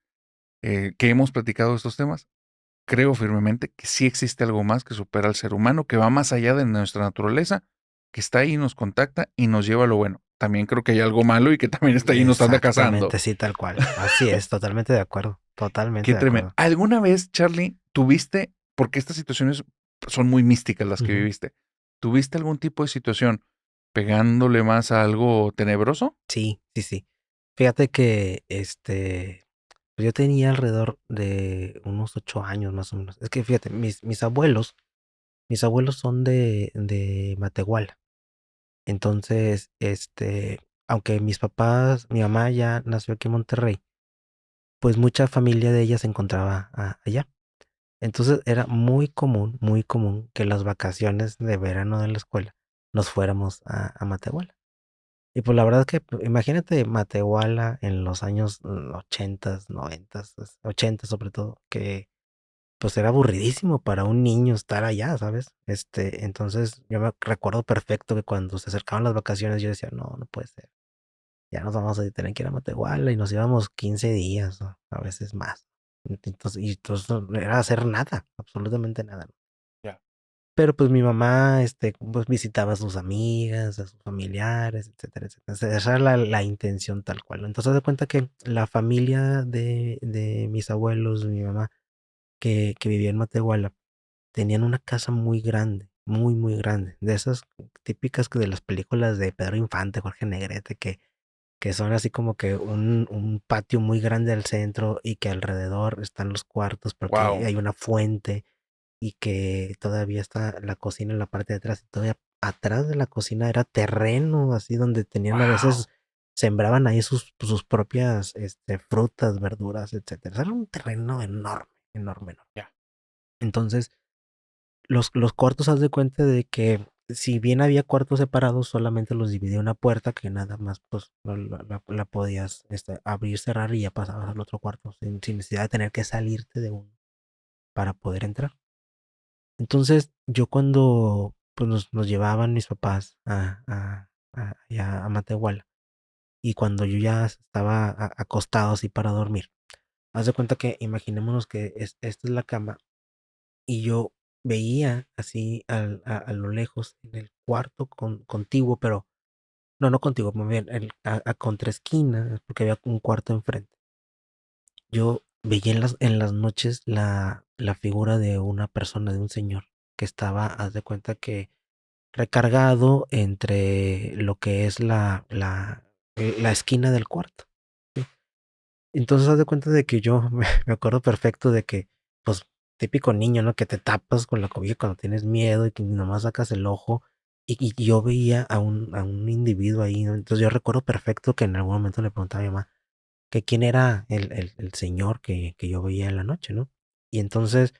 que hemos platicado estos temas, creo firmemente que sí existe algo más que supera al ser humano, que va más allá de nuestra naturaleza, que está ahí, nos contacta y nos lleva a lo bueno. También creo que hay algo malo y que también está ahí y nos anda cazando. Exactamente, sí, tal cual. Así es, totalmente de acuerdo. Totalmente Qué de tremendo. acuerdo. ¿Alguna vez, Charlie, tuviste, porque estas situaciones son muy místicas las que Ujú. viviste, tuviste algún tipo de situación pegándole más a algo tenebroso? Sí, sí, sí. Fíjate que pues yo tenía alrededor de unos 8 años más o menos. Es que fíjate, mis abuelos son de Matehuala. Entonces, aunque mis papás, mi mamá ya nació aquí en Monterrey, pues mucha familia de ella se encontraba allá. Entonces era muy común que las vacaciones de verano de la escuela nos fuéramos a Matehuala. Y pues la verdad es que imagínate Matehuala en los años 80, 90, 80 sobre todo, que pues era aburridísimo para un niño estar allá, ¿sabes? Entonces yo me recuerdo perfecto que cuando se acercaban las vacaciones yo decía, no, no puede ser. Ya nos vamos a tener que ir a Matehuala y nos íbamos 15 días, ¿no? A veces más. Entonces no era hacer nada, absolutamente nada, ¿no? Ya. Pero pues mi mamá, pues visitaba a sus amigas, a sus familiares, etcétera, etcétera. Esa era la intención tal cual, ¿no? Entonces, haz de cuenta que la familia de mis abuelos, de mi mamá, que vivía en Matehuala, tenían una casa muy grande, muy grande. De esas típicas que de las películas de Pedro Infante, Jorge Negrete, que son así como que un patio muy grande al centro y que alrededor están los cuartos, porque Wow. hay una fuente y que todavía está la cocina en la parte de atrás, y todavía atrás de la cocina era terreno, así donde tenían a veces, Wow. sembraban ahí sus propias frutas, verduras, etcétera. Era un terreno enorme, enorme, enorme. Ya. Entonces, los cuartos, haz de cuenta de que si bien había cuartos separados, solamente los dividía una puerta que nada más pues la podías abrir, cerrar y ya pasabas al otro cuarto sin necesidad de tener que salirte de uno para poder entrar. Entonces yo cuando pues nos llevaban mis papás allá a Matehuala y cuando yo ya estaba acostado así para dormir, haz de cuenta que imaginémonos que esta es la cama y yo veía así a lo lejos en el cuarto contiguo, pero no contiguo, más bien a contraesquina, porque había un cuarto enfrente. Yo veía en las noches la figura de una persona, de un señor, que estaba, haz de cuenta que recargado entre lo que es la esquina del cuarto. ¿Sí? Entonces haz de cuenta de que yo me acuerdo perfecto de que, pues, típico niño, ¿no? Que te tapas con la cobija cuando tienes miedo y que nomás sacas el ojo. Y yo veía a un individuo ahí, ¿no? Entonces yo recuerdo perfecto que en algún momento le preguntaba a mi mamá que quién era el señor que yo veía en la noche, ¿no? Y entonces,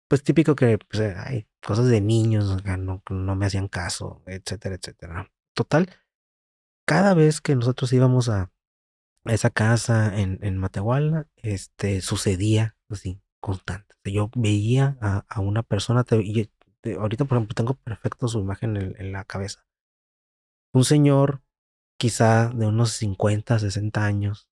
pues típico que, pues, ay, cosas de niños, o sea, no me hacían caso, etcétera, etcétera. Total, cada vez que nosotros íbamos a esa casa en Matehuala, sucedía así, constante. Yo veía a una persona, ahorita por ejemplo tengo perfecto su imagen en la cabeza. Un señor quizá de unos 50, 60 años,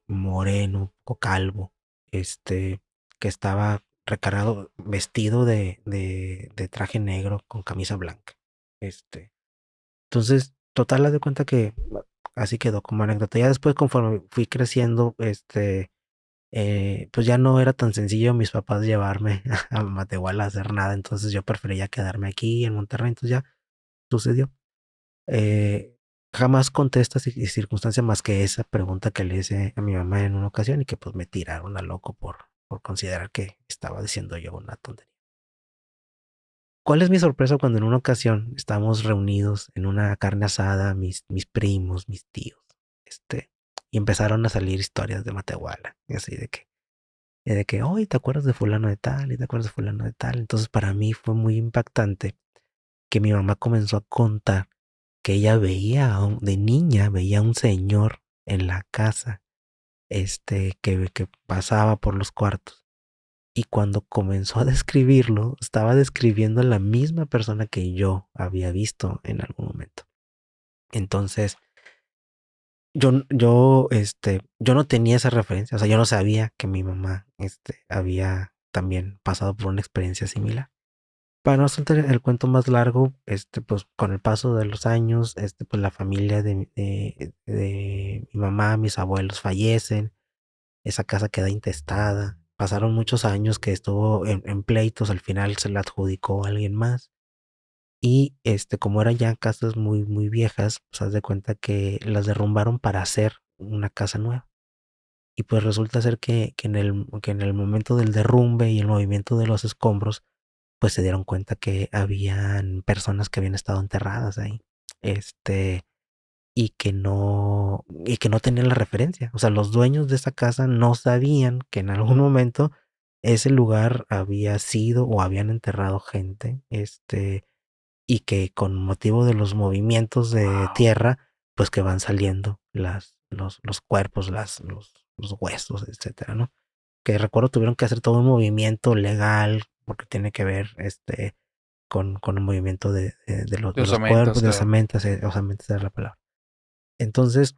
moreno, un poco calvo, que estaba recargado, vestido de traje negro con camisa blanca. Entonces, total, haz de cuenta que así quedó como anécdota. Ya después, conforme fui creciendo, pues ya no era tan sencillo mis papás llevarme a Matehuala a hacer nada, entonces yo prefería quedarme aquí en Monterrey, entonces ya sucedió. Eh, Jamás contesta circunstancia más que esa pregunta que le hice a mi mamá en una ocasión y que pues me tiraron a loco por considerar que estaba diciendo yo una tontería. ¿Cuál es mi sorpresa cuando en una ocasión estamos reunidos en una carne asada, mis primos, mis tíos, y empezaron a salir historias de Matehuala, y así de que, hoy te acuerdas de fulano de tal, y te acuerdas de fulano de tal. Entonces para mí fue muy impactante que mi mamá comenzó a contar que ella veía, de niña, veía a un señor en la casa, que pasaba por los cuartos. Y cuando comenzó a describirlo, estaba describiendo a la misma persona que yo había visto en algún momento. Entonces, yo no tenía esa referencia, o sea, yo no sabía que mi mamá, había también pasado por una experiencia similar. Para no hacerte el cuento más largo, pues con el paso de los años, pues la familia de mi mamá, mis abuelos fallecen, esa casa queda intestada. Pasaron muchos años que estuvo en pleitos, al final se la adjudicó a alguien más. Y como eran ya casas muy, muy viejas, pues haz de cuenta que las derrumbaron para hacer una casa nueva. Y pues resulta ser que en el momento del derrumbe y el movimiento de los escombros, pues se dieron cuenta que habían personas que habían estado enterradas ahí. Este, y que no tenían la referencia. O sea, los dueños de esa casa no sabían que en algún momento ese lugar había sido o habían enterrado gente, y que con motivo de los movimientos de Wow. tierra, pues que van saliendo los cuerpos, los huesos, etcétera, ¿no? Que recuerdo tuvieron que hacer todo un movimiento legal porque tiene que ver con un movimiento de los, De de los osamenta, o cuerpos, de sea, osamentas, osamentas es la palabra. Entonces,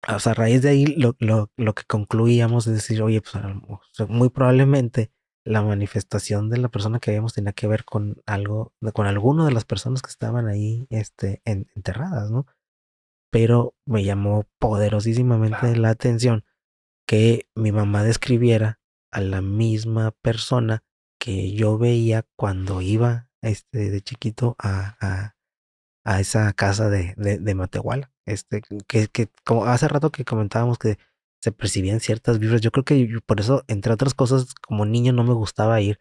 o sea, a raíz de ahí lo que concluíamos es decir, oye, pues o sea, muy probablemente la manifestación de la persona que habíamos tenía que ver con algo, con alguno de las personas que estaban ahí, enterradas, ¿no? Pero me llamó poderosísimamente claro. la atención que mi mamá describiera a la misma persona que yo veía cuando iba, de chiquito a esa casa de Matehuala. Que como hace rato que comentábamos que se percibían ciertas vibras, yo creo que por eso, entre otras cosas, como niño no me gustaba ir,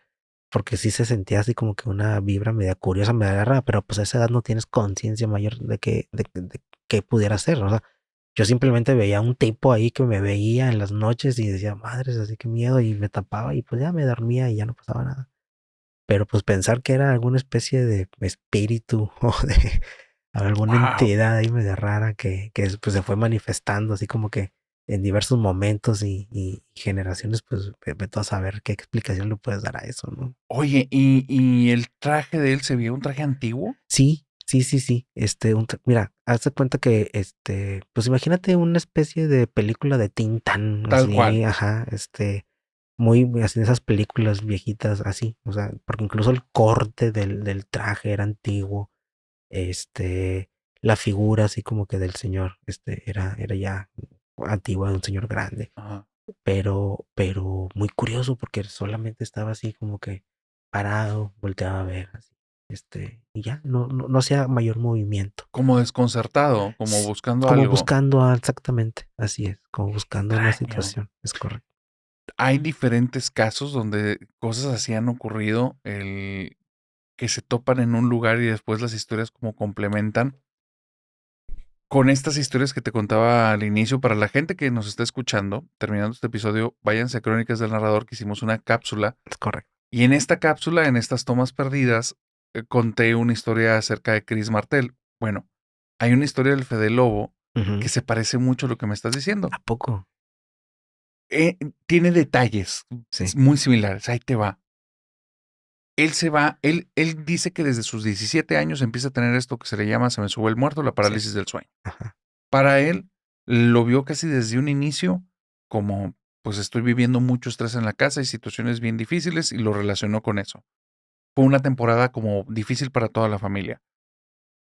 porque sí se sentía así como que una vibra media curiosa, media rara, pero pues a esa edad no tienes conciencia mayor de qué pudiera ser, o sea, yo simplemente veía un tipo ahí que me veía en las noches y decía, madres, así que miedo, y me tapaba y pues ya me dormía y ya no pasaba nada. pero pues pensar que era alguna especie de espíritu o de alguna Wow. entidad ahí media rara que pues se fue manifestando así como que en diversos momentos y generaciones, pues vete a saber qué explicación le puedes dar a eso, ¿no? Oye, ¿y el traje de él se veía un traje antiguo? Sí, sí, sí, sí. Mira, hazte cuenta que, pues imagínate una especie de película de Tintán, Tal cual. así, ajá, muy así de esas películas viejitas, así, o sea, porque incluso el corte del traje era antiguo, este, la figura así como que del señor, era ya antigua, de un señor grande, Ajá. pero muy curioso porque solamente estaba así como que parado, volteaba a ver, así, y ya, no hacía mayor movimiento. Como desconcertado, como S- buscando Como algo buscando, exactamente, así es, como buscando una extraño. situación, es correcto. Hay diferentes casos donde cosas así han ocurrido, el que se topan en un lugar y después las historias como complementan. Con estas historias que te contaba al inicio, para la gente que nos está escuchando, terminando este episodio, váyanse a Crónicas del Narrador, que hicimos una cápsula. Es correcto. Y en esta cápsula, en estas tomas perdidas, conté una historia acerca de Chris Martel. Bueno, hay una historia del Fede Lobo Ujú. que se parece mucho a lo que me estás diciendo. ¿A poco? Eh, Tiene detalles Sí, muy similares. Ahí te va. Él se va, él dice que desde sus 17 años empieza a tener esto que se le llama, se me sube el muerto, la sí, parálisis del sueño. ajá, Para él, lo vio casi desde un inicio como, pues estoy viviendo mucho estrés en la casa y situaciones bien difíciles y lo relacionó con eso. Fue una temporada como difícil para toda la familia.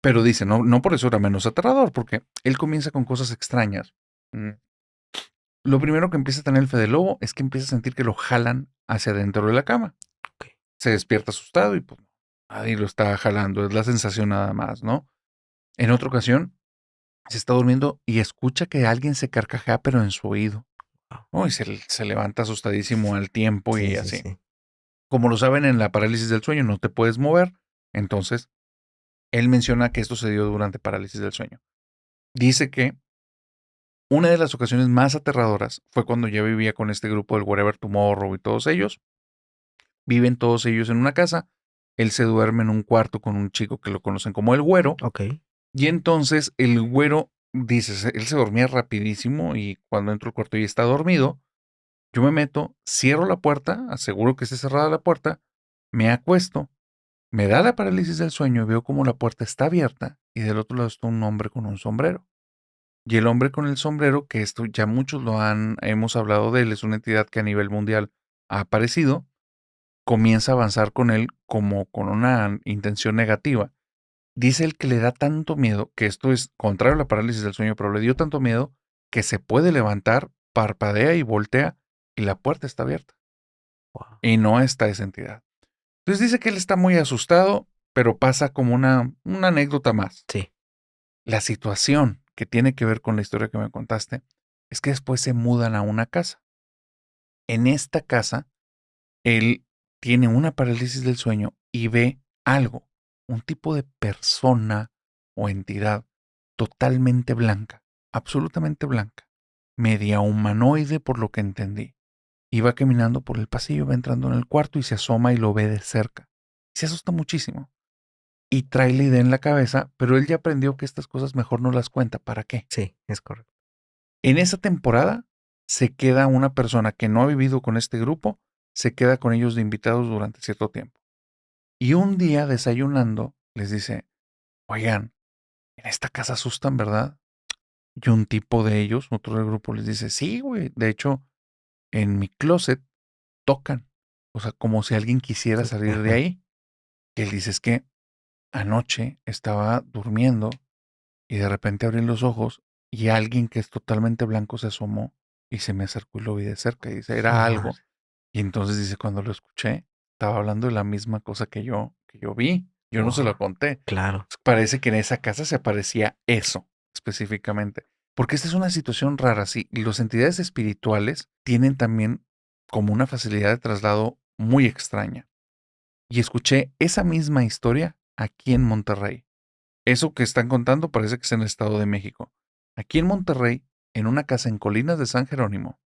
Pero dice, no por eso era menos aterrador, porque él comienza con cosas extrañas. Mm, Lo primero que empieza a tener el Fede Lobo es que empieza a sentir que lo jalan hacia adentro de la cama. ok, Se despierta asustado y pues nadie lo está jalando, es la sensación nada más, ¿no? En otra ocasión, se está durmiendo y escucha que alguien se carcajea, pero en su oído. wow. ¿No? Y se levanta asustadísimo al tiempo y Sí, sí, así. sí, Como lo saben, en la parálisis del sueño no te puedes mover. Entonces, él menciona que esto se dio durante parálisis del sueño. Dice que una de las ocasiones más aterradoras fue cuando ya vivía con este grupo del Wherever Tomorrow y todos ellos. Viven todos ellos en una casa. Él se duerme en un cuarto con un chico que lo conocen como el Güero. ok, Y entonces el Güero dice, él se dormía rapidísimo y cuando entro al cuarto y está dormido, yo me meto, cierro la puerta, aseguro que esté cerrada la puerta, me acuesto, me da la parálisis del sueño y veo como la puerta está abierta y del otro lado está un hombre con un sombrero. Y el hombre con el sombrero, que esto ya muchos hemos hablado de él, es una entidad que a nivel mundial ha aparecido, comienza a avanzar con él como con una intención negativa. Dice él que le da tanto miedo, que esto es contrario a la parálisis del sueño, pero le dio tanto miedo que se puede levantar, parpadea y voltea y la puerta está abierta. wow. Y no está esa entidad. Entonces dice que él está muy asustado, pero pasa como una anécdota más. Sí, La situación que tiene que ver con la historia que me contaste es que después se mudan a una casa. En esta casa, él tiene una parálisis del sueño y ve algo, un tipo de persona o entidad totalmente blanca, absolutamente blanca, media humanoide por lo que entendí. Iba caminando por el pasillo, va entrando en el cuarto y se asoma y lo ve de cerca. Se asusta muchísimo y trae la idea en la cabeza, pero él ya aprendió que estas cosas mejor no las cuenta. ¿Para qué? sí, es correcto. En esa temporada se queda una persona que no ha vivido con este grupo, se queda con ellos de invitados durante cierto tiempo. Y un día desayunando les dice, oigan, en esta casa asustan, ¿verdad? Y un tipo de ellos, otro del grupo, les dice, sí, güey, de hecho, en mi closet tocan. O sea, como si alguien quisiera salir de Ajá, ahí. Y él dice, es que anoche estaba durmiendo y de repente abrí los ojos y alguien que es totalmente blanco se asomó y se me acercó y lo vi de cerca y dice, su era algo. madre, Y entonces dice, cuando lo escuché, estaba hablando de la misma cosa que yo vi. Yo no se wow, lo conté. claro, Parece que en esa casa se aparecía eso específicamente. Porque esta es una situación rara, sí. Y las entidades espirituales tienen también como una facilidad de traslado muy extraña. Y escuché esa misma historia aquí en Monterrey. Eso que están contando parece que es en el Estado de México. Aquí en Monterrey, en una casa en Colinas de San Jerónimo,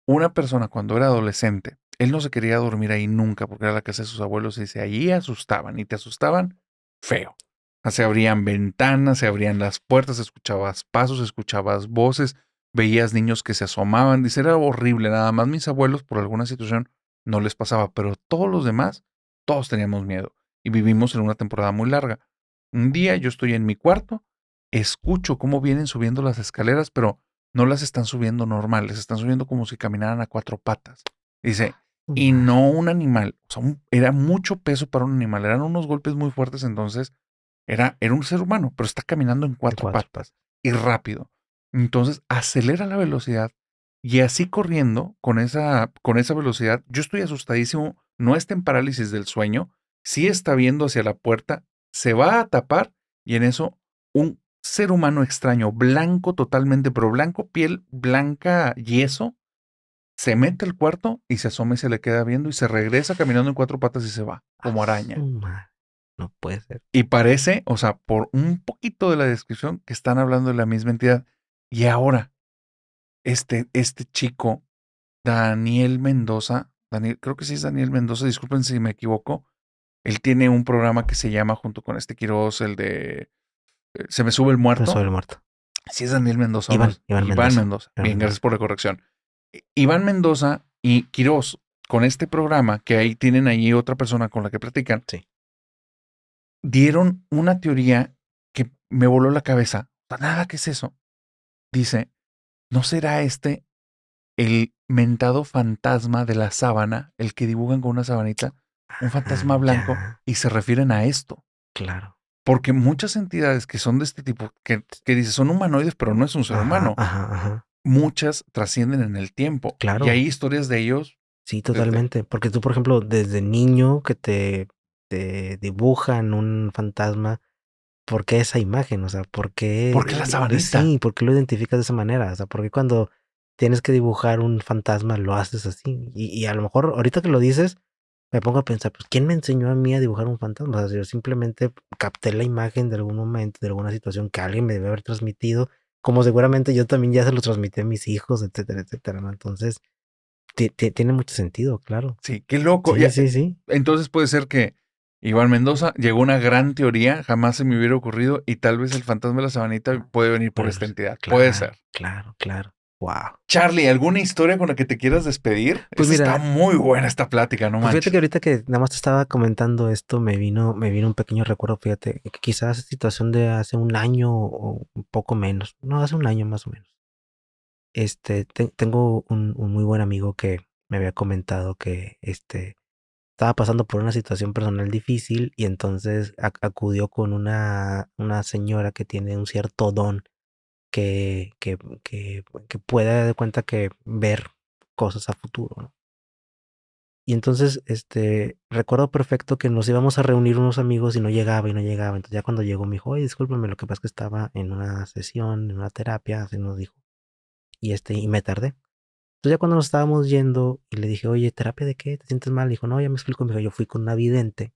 una persona cuando era adolescente él no se quería dormir ahí nunca porque era la casa de sus abuelos y dice, allí asustaban y te asustaban feo. Se abrían ventanas, se abrían las puertas, escuchabas pasos, escuchabas voces, veías niños que se asomaban. Dice, era horrible. Nada más mis abuelos por alguna situación no les pasaba, pero todos los demás, todos teníamos miedo y vivimos en una temporada muy larga. Un día yo estoy en mi cuarto, escucho cómo vienen subiendo las escaleras, pero no las están subiendo normales, están subiendo como si caminaran a cuatro patas. Dice, y madre, no un animal, o sea, era mucho peso para un animal, eran unos golpes muy fuertes, entonces era un ser humano, pero está caminando en de cuatro cuatro patas patas. y rápido. Entonces acelera la velocidad y así corriendo con esa velocidad, yo estoy asustadísimo, no está en parálisis del sueño, sí está viendo hacia la puerta, se va a tapar y en eso un ser humano extraño, blanco totalmente, pero blanco, piel blanca, yeso, se mete al cuarto y se asoma y se le queda viendo y se regresa caminando en cuatro patas y se va, A como su araña. madre. No puede ser. Y parece, o sea, por un poquito de la descripción, que están hablando de la misma entidad. Y ahora, este chico, Daniel Mendoza, Daniel, creo que sí es Daniel Mendoza, disculpen si me equivoco, él tiene un programa que se llama, junto con este Quiroz, el de Se me sube el Me soy muerto. el muerto. Si es Daniel Mendoza o no es. Iván Iván Mendoza. Mendoza. Iván Bien, gracias Mendoza. por la corrección. Iván Mendoza y Quiroz, con este programa, que ahí tienen ahí otra persona con la que platican, Sí. dieron una teoría que me voló la cabeza. Nada, ¿qué es eso? Dice, ¿no será este el mentado fantasma de la sábana, el que dibujan con una sabanita, un fantasma Ah, blanco, ya. y se refieren a esto? Claro. Porque muchas entidades que son de este tipo, que dice son humanoides, pero no es un ser Ajá, humano, ajá, ajá. muchas trascienden en el tiempo. Y hay Claro. historias de ellos Sí, desde... totalmente. Porque tú, por ejemplo, desde niño que te dibujan un fantasma, ¿por qué esa imagen? O sea, ¿por ¿Por qué la qué? sabanita? Sí, ¿por qué lo identificas de esa manera? O sea, ¿por qué cuando tienes que dibujar un fantasma lo haces así? Y a lo mejor ahorita que lo dices, me pongo a pensar, pues, ¿quién me enseñó a mí a dibujar un fantasma? O sea, yo simplemente capté la imagen de algún momento, de alguna situación que alguien me debe haber transmitido, como seguramente yo también ya se lo transmití a mis hijos, etcétera, etcétera, ¿no? Entonces, tiene mucho sentido, claro. Sí, qué loco. Sí, Ya, sí, sí. entonces puede ser que Iván Mendoza llegó a una gran teoría, jamás se me hubiera ocurrido, y tal vez el fantasma de la sabanita puede venir por esta Pues, entidad. Puede claro, ser. claro, claro. Wow. Charlie, ¿alguna historia con la que te quieras despedir? Pues Esta está mira, muy buena, esta plática, no pues fíjate que manches. ahorita que nada más te estaba comentando esto, me vino un pequeño recuerdo, fíjate, que quizás situación de hace un año o un poco menos, no, hace un año más o menos. Tengo un muy buen amigo que me había comentado que estaba pasando por una situación personal difícil y entonces acudió con una señora que tiene un cierto don que puede dar de cuenta que ver cosas a futuro, ¿no? Y entonces, recuerdo perfecto que nos íbamos a reunir unos amigos y no llegaba y no llegaba. Entonces ya cuando llegó me dijo, oye, discúlpame, lo que pasa es que estaba en una sesión, en una terapia, así nos dijo. Y me tardé. Entonces ya cuando nos estábamos yendo y le dije, oye, ¿terapia de qué? ¿Te sientes mal? Dijo, no, ya me explico. Me dijo, yo fui con una vidente,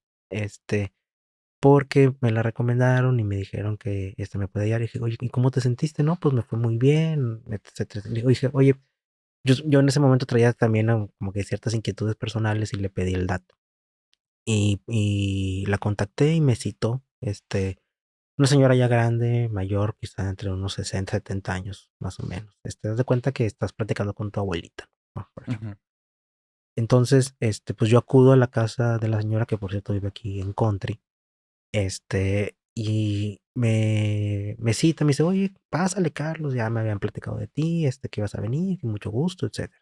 porque me la recomendaron y me dijeron que me puede ayudar. Y dije, oye, ¿y cómo te sentiste? No, pues me fue muy bien, etcétera. Le dije, oye, yo en ese momento traía también como que ciertas inquietudes personales y le pedí el dato. Y la contacté y me citó, una señora ya grande, mayor, quizá entre unos 60, 70 años, más o menos. Haz de cuenta que estás platicando con tu abuelita, ¿no? Por ejemplo. Ujú. Entonces, pues yo acudo a la casa de la señora, que por cierto vive aquí en Country, y me cita, me dice, oye, pásale, Carlos, ya me habían platicado de ti, que ibas a venir, con mucho gusto, etcétera.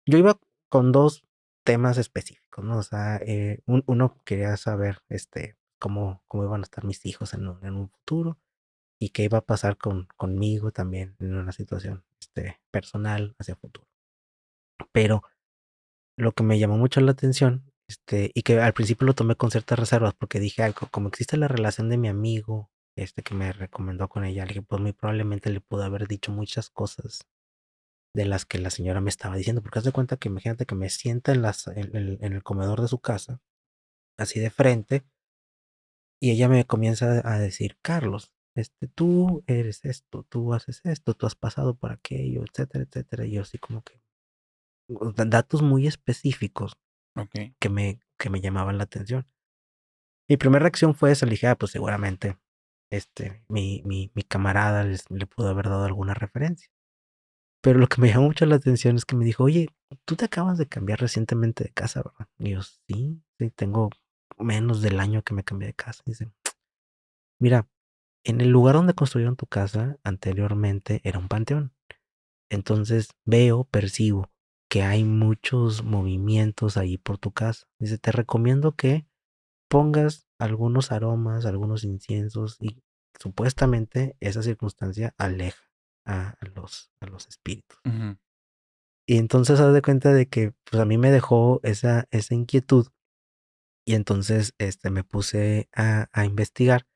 Yo iba con dos temas específicos, ¿no? O sea, uno quería saber, cómo iban a estar mis hijos en un futuro y qué iba a pasar conmigo también en una situación, personal hacia futuro. Pero lo que me llamó mucho la atención, y que al principio lo tomé con ciertas reservas porque dije, "Ay, como existe la relación de mi amigo, que me recomendó con ella, le dije, pues muy probablemente le pudo haber dicho muchas cosas de las que la señora me estaba diciendo, porque haz de cuenta que imagínate que me sienta en el comedor de su casa, así de frente, y ella me comienza a decir, Carlos, tú eres esto, tú haces esto, tú has pasado por aquello, etcétera, etcétera. Y yo así como que, datos muy específicos Ok. que me llamaban la atención. Mi primera reacción fue esa, le dije, pues seguramente mi camarada le pudo haber dado alguna referencia. Pero lo que me llamó mucho la atención es que me dijo, oye, tú te acabas de cambiar recientemente de casa, ¿verdad? Y yo, sí, sí, tengo menos del año que me cambié de casa. Dice, mira, en el lugar donde construyeron tu casa anteriormente era un panteón. Entonces veo, percibo que hay muchos movimientos ahí por tu casa. Dice, te recomiendo que pongas algunos aromas, algunos inciensos y supuestamente esa circunstancia aleja a los espíritus. Ujú. Y entonces haz de cuenta de que pues a mí me dejó esa inquietud y entonces me puse a investigar.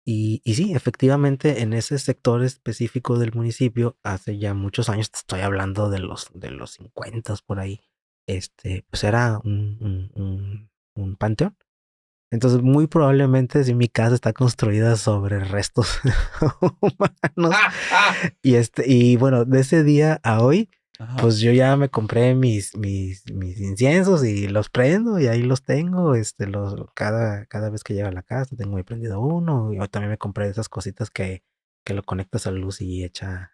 Y sí, efectivamente, en ese sector específico del municipio, hace ya muchos años, te estoy hablando de los 50 por ahí, pues era un panteón. Entonces, muy probablemente si mi casa está construida sobre restos humanos. ¡Ah! ¡Ah! Y bueno, de ese día a hoy, Ajá. pues yo ya me compré mis inciensos y los prendo y ahí los tengo. Cada vez que llego a la casa tengo ahí prendido uno. Y hoy también me compré esas cositas que lo conectas a la luz y echa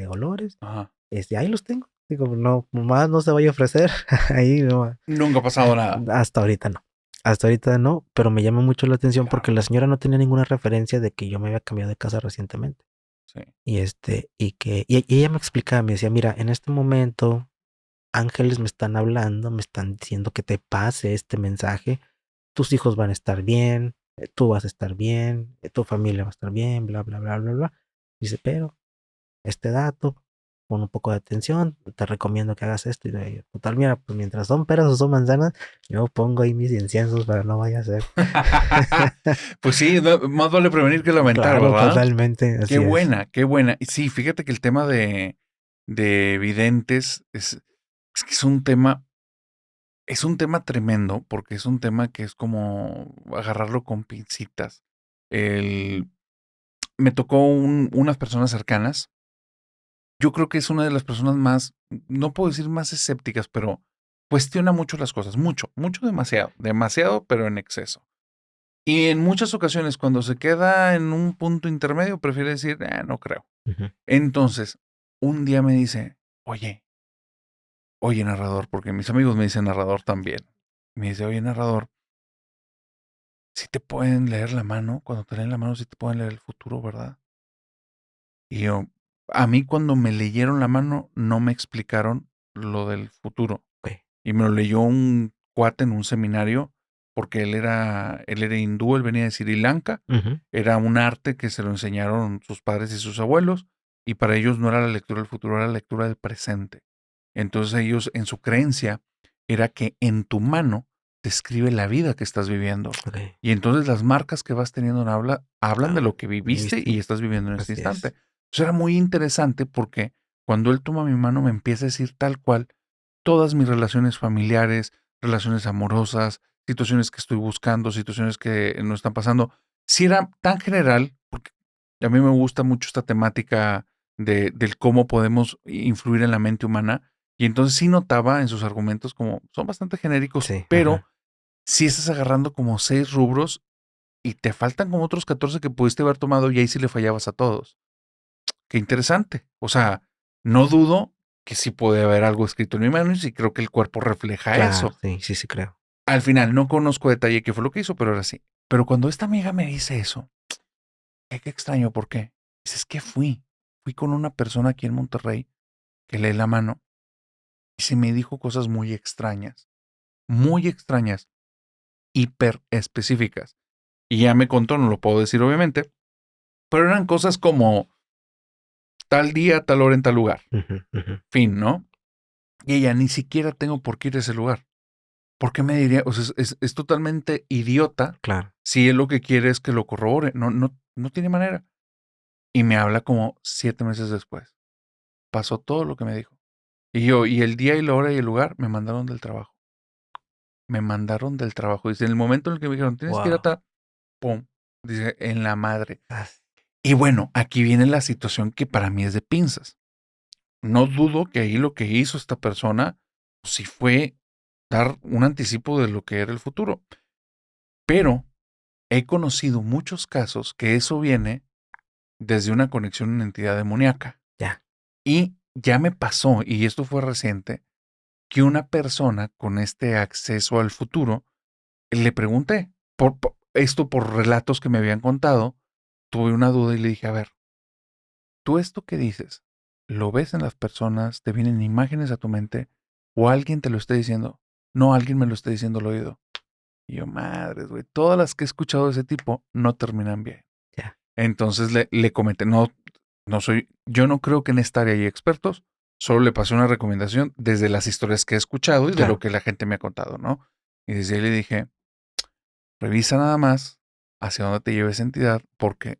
olores. Ajá. Ahí los tengo. Digo, no, más no se vaya a ofrecer. Ahí no. Nunca ha pasado nada. Hasta ahorita no. Hasta ahorita no, pero me llama mucho la atención porque la Diablos. señora no tenía ninguna referencia de que yo me había cambiado de casa recientemente. Sí. Y ella me explicaba, me decía, mira, en este momento ángeles me están hablando, me están diciendo que te pase este mensaje, tus hijos van a estar bien, tú vas a estar bien, tu familia va a estar bien, bla, bla, bla, bla, bla. Dice, pero este dato, pon un poco de atención, te recomiendo que hagas esto. Y yo, total, mira, pues mientras son peras o son manzanas, yo pongo ahí mis inciensos para no vaya a ser. Pues sí, más vale prevenir que lamentar, Claro, ¿verdad? totalmente, Qué así es. buena, qué buena. Y sí, fíjate que el tema de videntes es que es un tema tremendo, porque es un tema que es como agarrarlo con pincitas. El, Me tocó unas personas cercanas. Yo creo que es una de las personas más, no puedo decir más escépticas, pero cuestiona mucho las cosas, mucho, mucho demasiado, demasiado, pero en exceso. Y en muchas ocasiones, cuando se queda en un punto intermedio, prefiere decir, no creo. Ujú. Entonces, un día me dice, oye, narrador, porque mis amigos me dicen narrador también. Me dice, oye, narrador, si te pueden leer la mano, cuando te leen la mano, si te pueden leer el futuro, ¿verdad? Y yo, a mí cuando me leyeron la mano, no me explicaron lo del futuro. Ok. Y me lo leyó un cuate en un seminario, porque él era hindú, él venía de Sri Lanka, Ujú. era un arte que se lo enseñaron sus padres y sus abuelos, y para ellos no era la lectura del futuro, era la lectura del presente. Entonces ellos, en su creencia, era que en tu mano te escribe la vida que estás viviendo. Ok. Y entonces las marcas que vas teniendo hablan de Ah, lo que viviste y ¿viste? estás viviendo en este Así instante. es. Entonces era muy interesante porque cuando él toma mi mano me empieza a decir tal cual todas mis relaciones familiares, relaciones amorosas, situaciones que estoy buscando, situaciones que no están pasando. Si era tan general, porque a mí me gusta mucho esta temática del cómo podemos influir en la mente humana, y entonces sí notaba en sus argumentos como son bastante genéricos, Sí, pero ajá. sí estás agarrando como 6 rubros y te faltan como otros 14 que pudiste haber tomado y ahí sí le fallabas a todos. Qué interesante. O sea, no dudo que sí puede haber algo escrito en mi mano y sí creo que el cuerpo refleja Claro, eso. sí, sí, sí creo. Al final no conozco a detalle qué fue lo que hizo, pero ahora sí. Pero cuando esta amiga me dice eso, qué extraño, ¿por qué? Dices que fui con una persona aquí en Monterrey que lee la mano y se me dijo cosas muy extrañas, hiper específicas. Y ya me contó, no lo puedo decir obviamente, pero eran cosas como tal día, tal hora en tal lugar. Ujú, ujú. Fin, ¿no? Y ella, ni siquiera tengo por qué ir a ese lugar. ¿Por qué me diría? O sea, es totalmente idiota Claro. si él lo que quiere es que lo corrobore. No tiene manera. Y me habla como 7 meses después. Pasó todo lo que me dijo. Y el día y la hora y el lugar me mandaron del trabajo. Me mandaron del trabajo. Dice, en el momento en el que me dijeron, tienes que ir a Wow. tal, pum. Dice, en la madre. Y bueno, aquí viene la situación que para mí es de pinzas. No dudo que ahí lo que hizo esta persona sí fue dar un anticipo de lo que era el futuro. Pero he conocido muchos casos que eso viene desde una conexión en entidad demoníaca. Ya. Y ya me pasó, y esto fue reciente, que una persona con este acceso al futuro, le pregunté, esto por relatos que me habían contado, tuve una duda y le dije, a ver, ¿tú esto que dices, lo ves en las personas, te vienen imágenes a tu mente, o alguien te lo está diciendo? No, alguien me lo está diciendo al oído. Y yo, madres, güey, todas las que he escuchado de ese tipo no terminan bien. Ya. Entonces le comenté, yo no creo que en esta área hay expertos, solo le pasé una recomendación desde las historias que he escuchado y de lo Claro. que la gente me ha contado, ¿no? Y desde ahí le dije, revisa nada más hacia dónde te lleva esa entidad, porque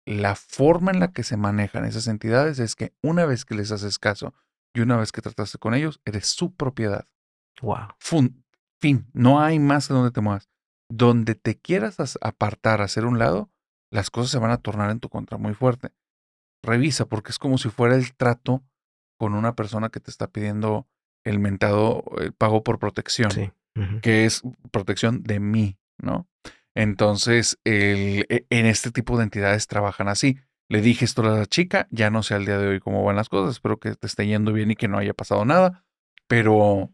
la forma en la que se manejan esas entidades es que una vez que les haces caso y una vez que trataste con ellos, eres su propiedad. Wow. Fin, no hay más de donde te muevas. Donde te quieras apartar, hacer un lado, las cosas se van a tornar en tu contra muy fuerte. Revisa, porque es como si fuera el trato con una persona que te está pidiendo el mentado pago por protección, Sí. Ujú. que es protección de mí, ¿no? Entonces, en este tipo de entidades trabajan así. Le dije esto a la chica, ya no sé al día de hoy cómo van las cosas, espero que te esté yendo bien y que no haya pasado nada, pero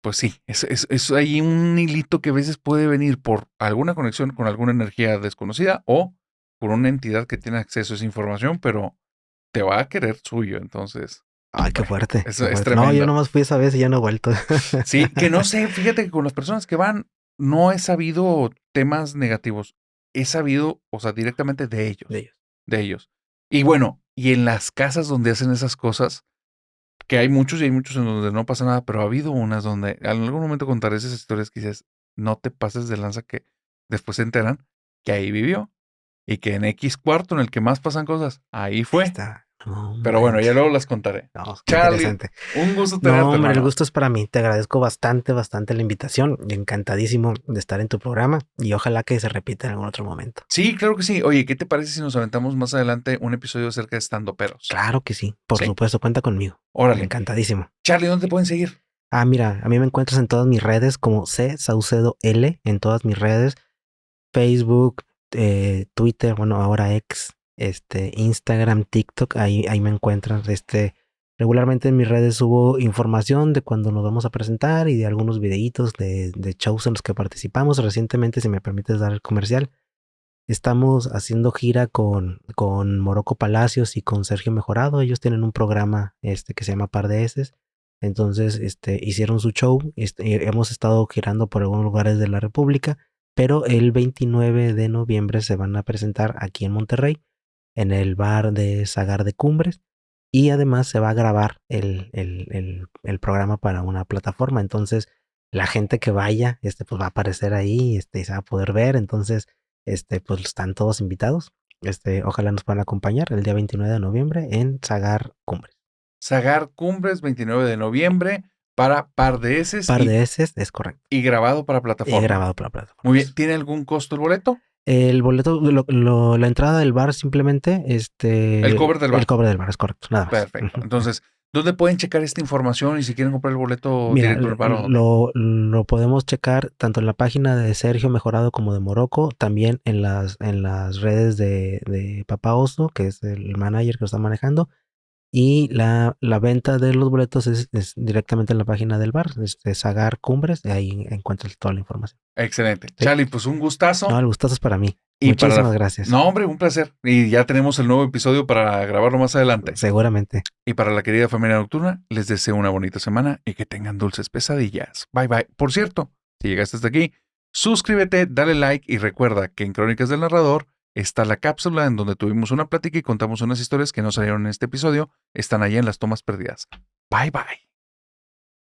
pues sí, es ahí un hilito que a veces puede venir por alguna conexión con alguna energía desconocida o por una entidad que tiene acceso a esa información, pero te va a querer suyo. Entonces, Ay, qué bueno, fuerte, eso qué es fuerte. No, yo tremendo. nomás fui esa vez y ya no he vuelto. Sí, que no sé, fíjate que con las personas que van, no he sabido temas negativos. He sabido, o sea, directamente de De ellos, ellos. de ellos. Y bueno, y en las casas donde hacen esas cosas, que hay muchos y hay muchos en donde no pasa nada, pero ha habido unas donde en algún momento contaré esas historias que dices, no te pases de lanza, que después se enteran que ahí vivió y que en X cuarto en el que más pasan cosas, ahí Ahí fue. está. No Pero bueno, ya manches. luego las contaré. No, qué Charlie, interesante. un gusto No, tenerte, hombre, el hermano. gusto es para mí. Te agradezco bastante, bastante la invitación. Y encantadísimo de estar en tu programa y ojalá que se repita en algún otro momento. Sí, claro que sí. Oye, ¿qué te parece si nos aventamos más adelante un episodio acerca de estandoperos? Claro que sí, por ¿Sí? supuesto, cuenta conmigo. Órale. Encantadísimo. Charlie, ¿dónde te pueden seguir? Ah, mira, a mí me encuentras en todas mis redes como C Saucedo L en todas mis redes, Facebook, Twitter, bueno, ahora X, Instagram, TikTok, ahí me encuentran. Regularmente en mis redes subo información de cuando nos vamos a presentar y de algunos videitos de shows en los que participamos. Recientemente, si me permites dar el comercial, estamos haciendo gira con Morocco Palacios y con Sergio Mejorado. Ellos tienen un programa que se llama Par de Eses. Entonces, hicieron su show. Hemos estado girando por algunos lugares de la República, pero el 29 de noviembre se van a presentar aquí en Monterrey, en el bar de Sagar de Cumbres. Y además se va a grabar el programa para una plataforma. Entonces, la gente que vaya, pues va a aparecer ahí, y se va a poder ver. Entonces, pues están todos invitados. Ojalá nos puedan acompañar el día 29 de noviembre en Sagar Cumbres. Sagar Cumbres, 29 de noviembre, para Par de Eses Par de Eses, es correcto. y grabado para He plataforma. grabado para plataforma. Muy bien. ¿Tiene algún costo el boleto? El boleto, la entrada del bar simplemente, El cover del el bar. cobre del bar, es correcto, nada más. Perfecto. Entonces, ¿dónde pueden checar esta información y si quieren comprar el boleto Mira, directo del bar o dónde? lo podemos checar tanto en la página de Sergio Mejorado como de Morocco, también en las redes de Papá Oso, que es el manager que lo está manejando, y la venta de los boletos es directamente en la página del bar, Sagar Cumbres, ahí encuentras toda la información. Excelente. ¿Sí? Charlie, pues un gustazo. No, el gustazo es para mí. Y para Muchísimas gracias. No, hombre, un placer. Y ya tenemos el nuevo episodio para grabarlo más adelante. Seguramente. Y para la querida familia nocturna, les deseo una bonita semana y que tengan dulces pesadillas. Bye bye. Por cierto, si llegaste hasta aquí, suscríbete, dale like y recuerda que en Crónicas del Narrador está la cápsula en donde tuvimos una plática y contamos unas historias que no salieron en este episodio. Están allá en las tomas perdidas. Bye bye.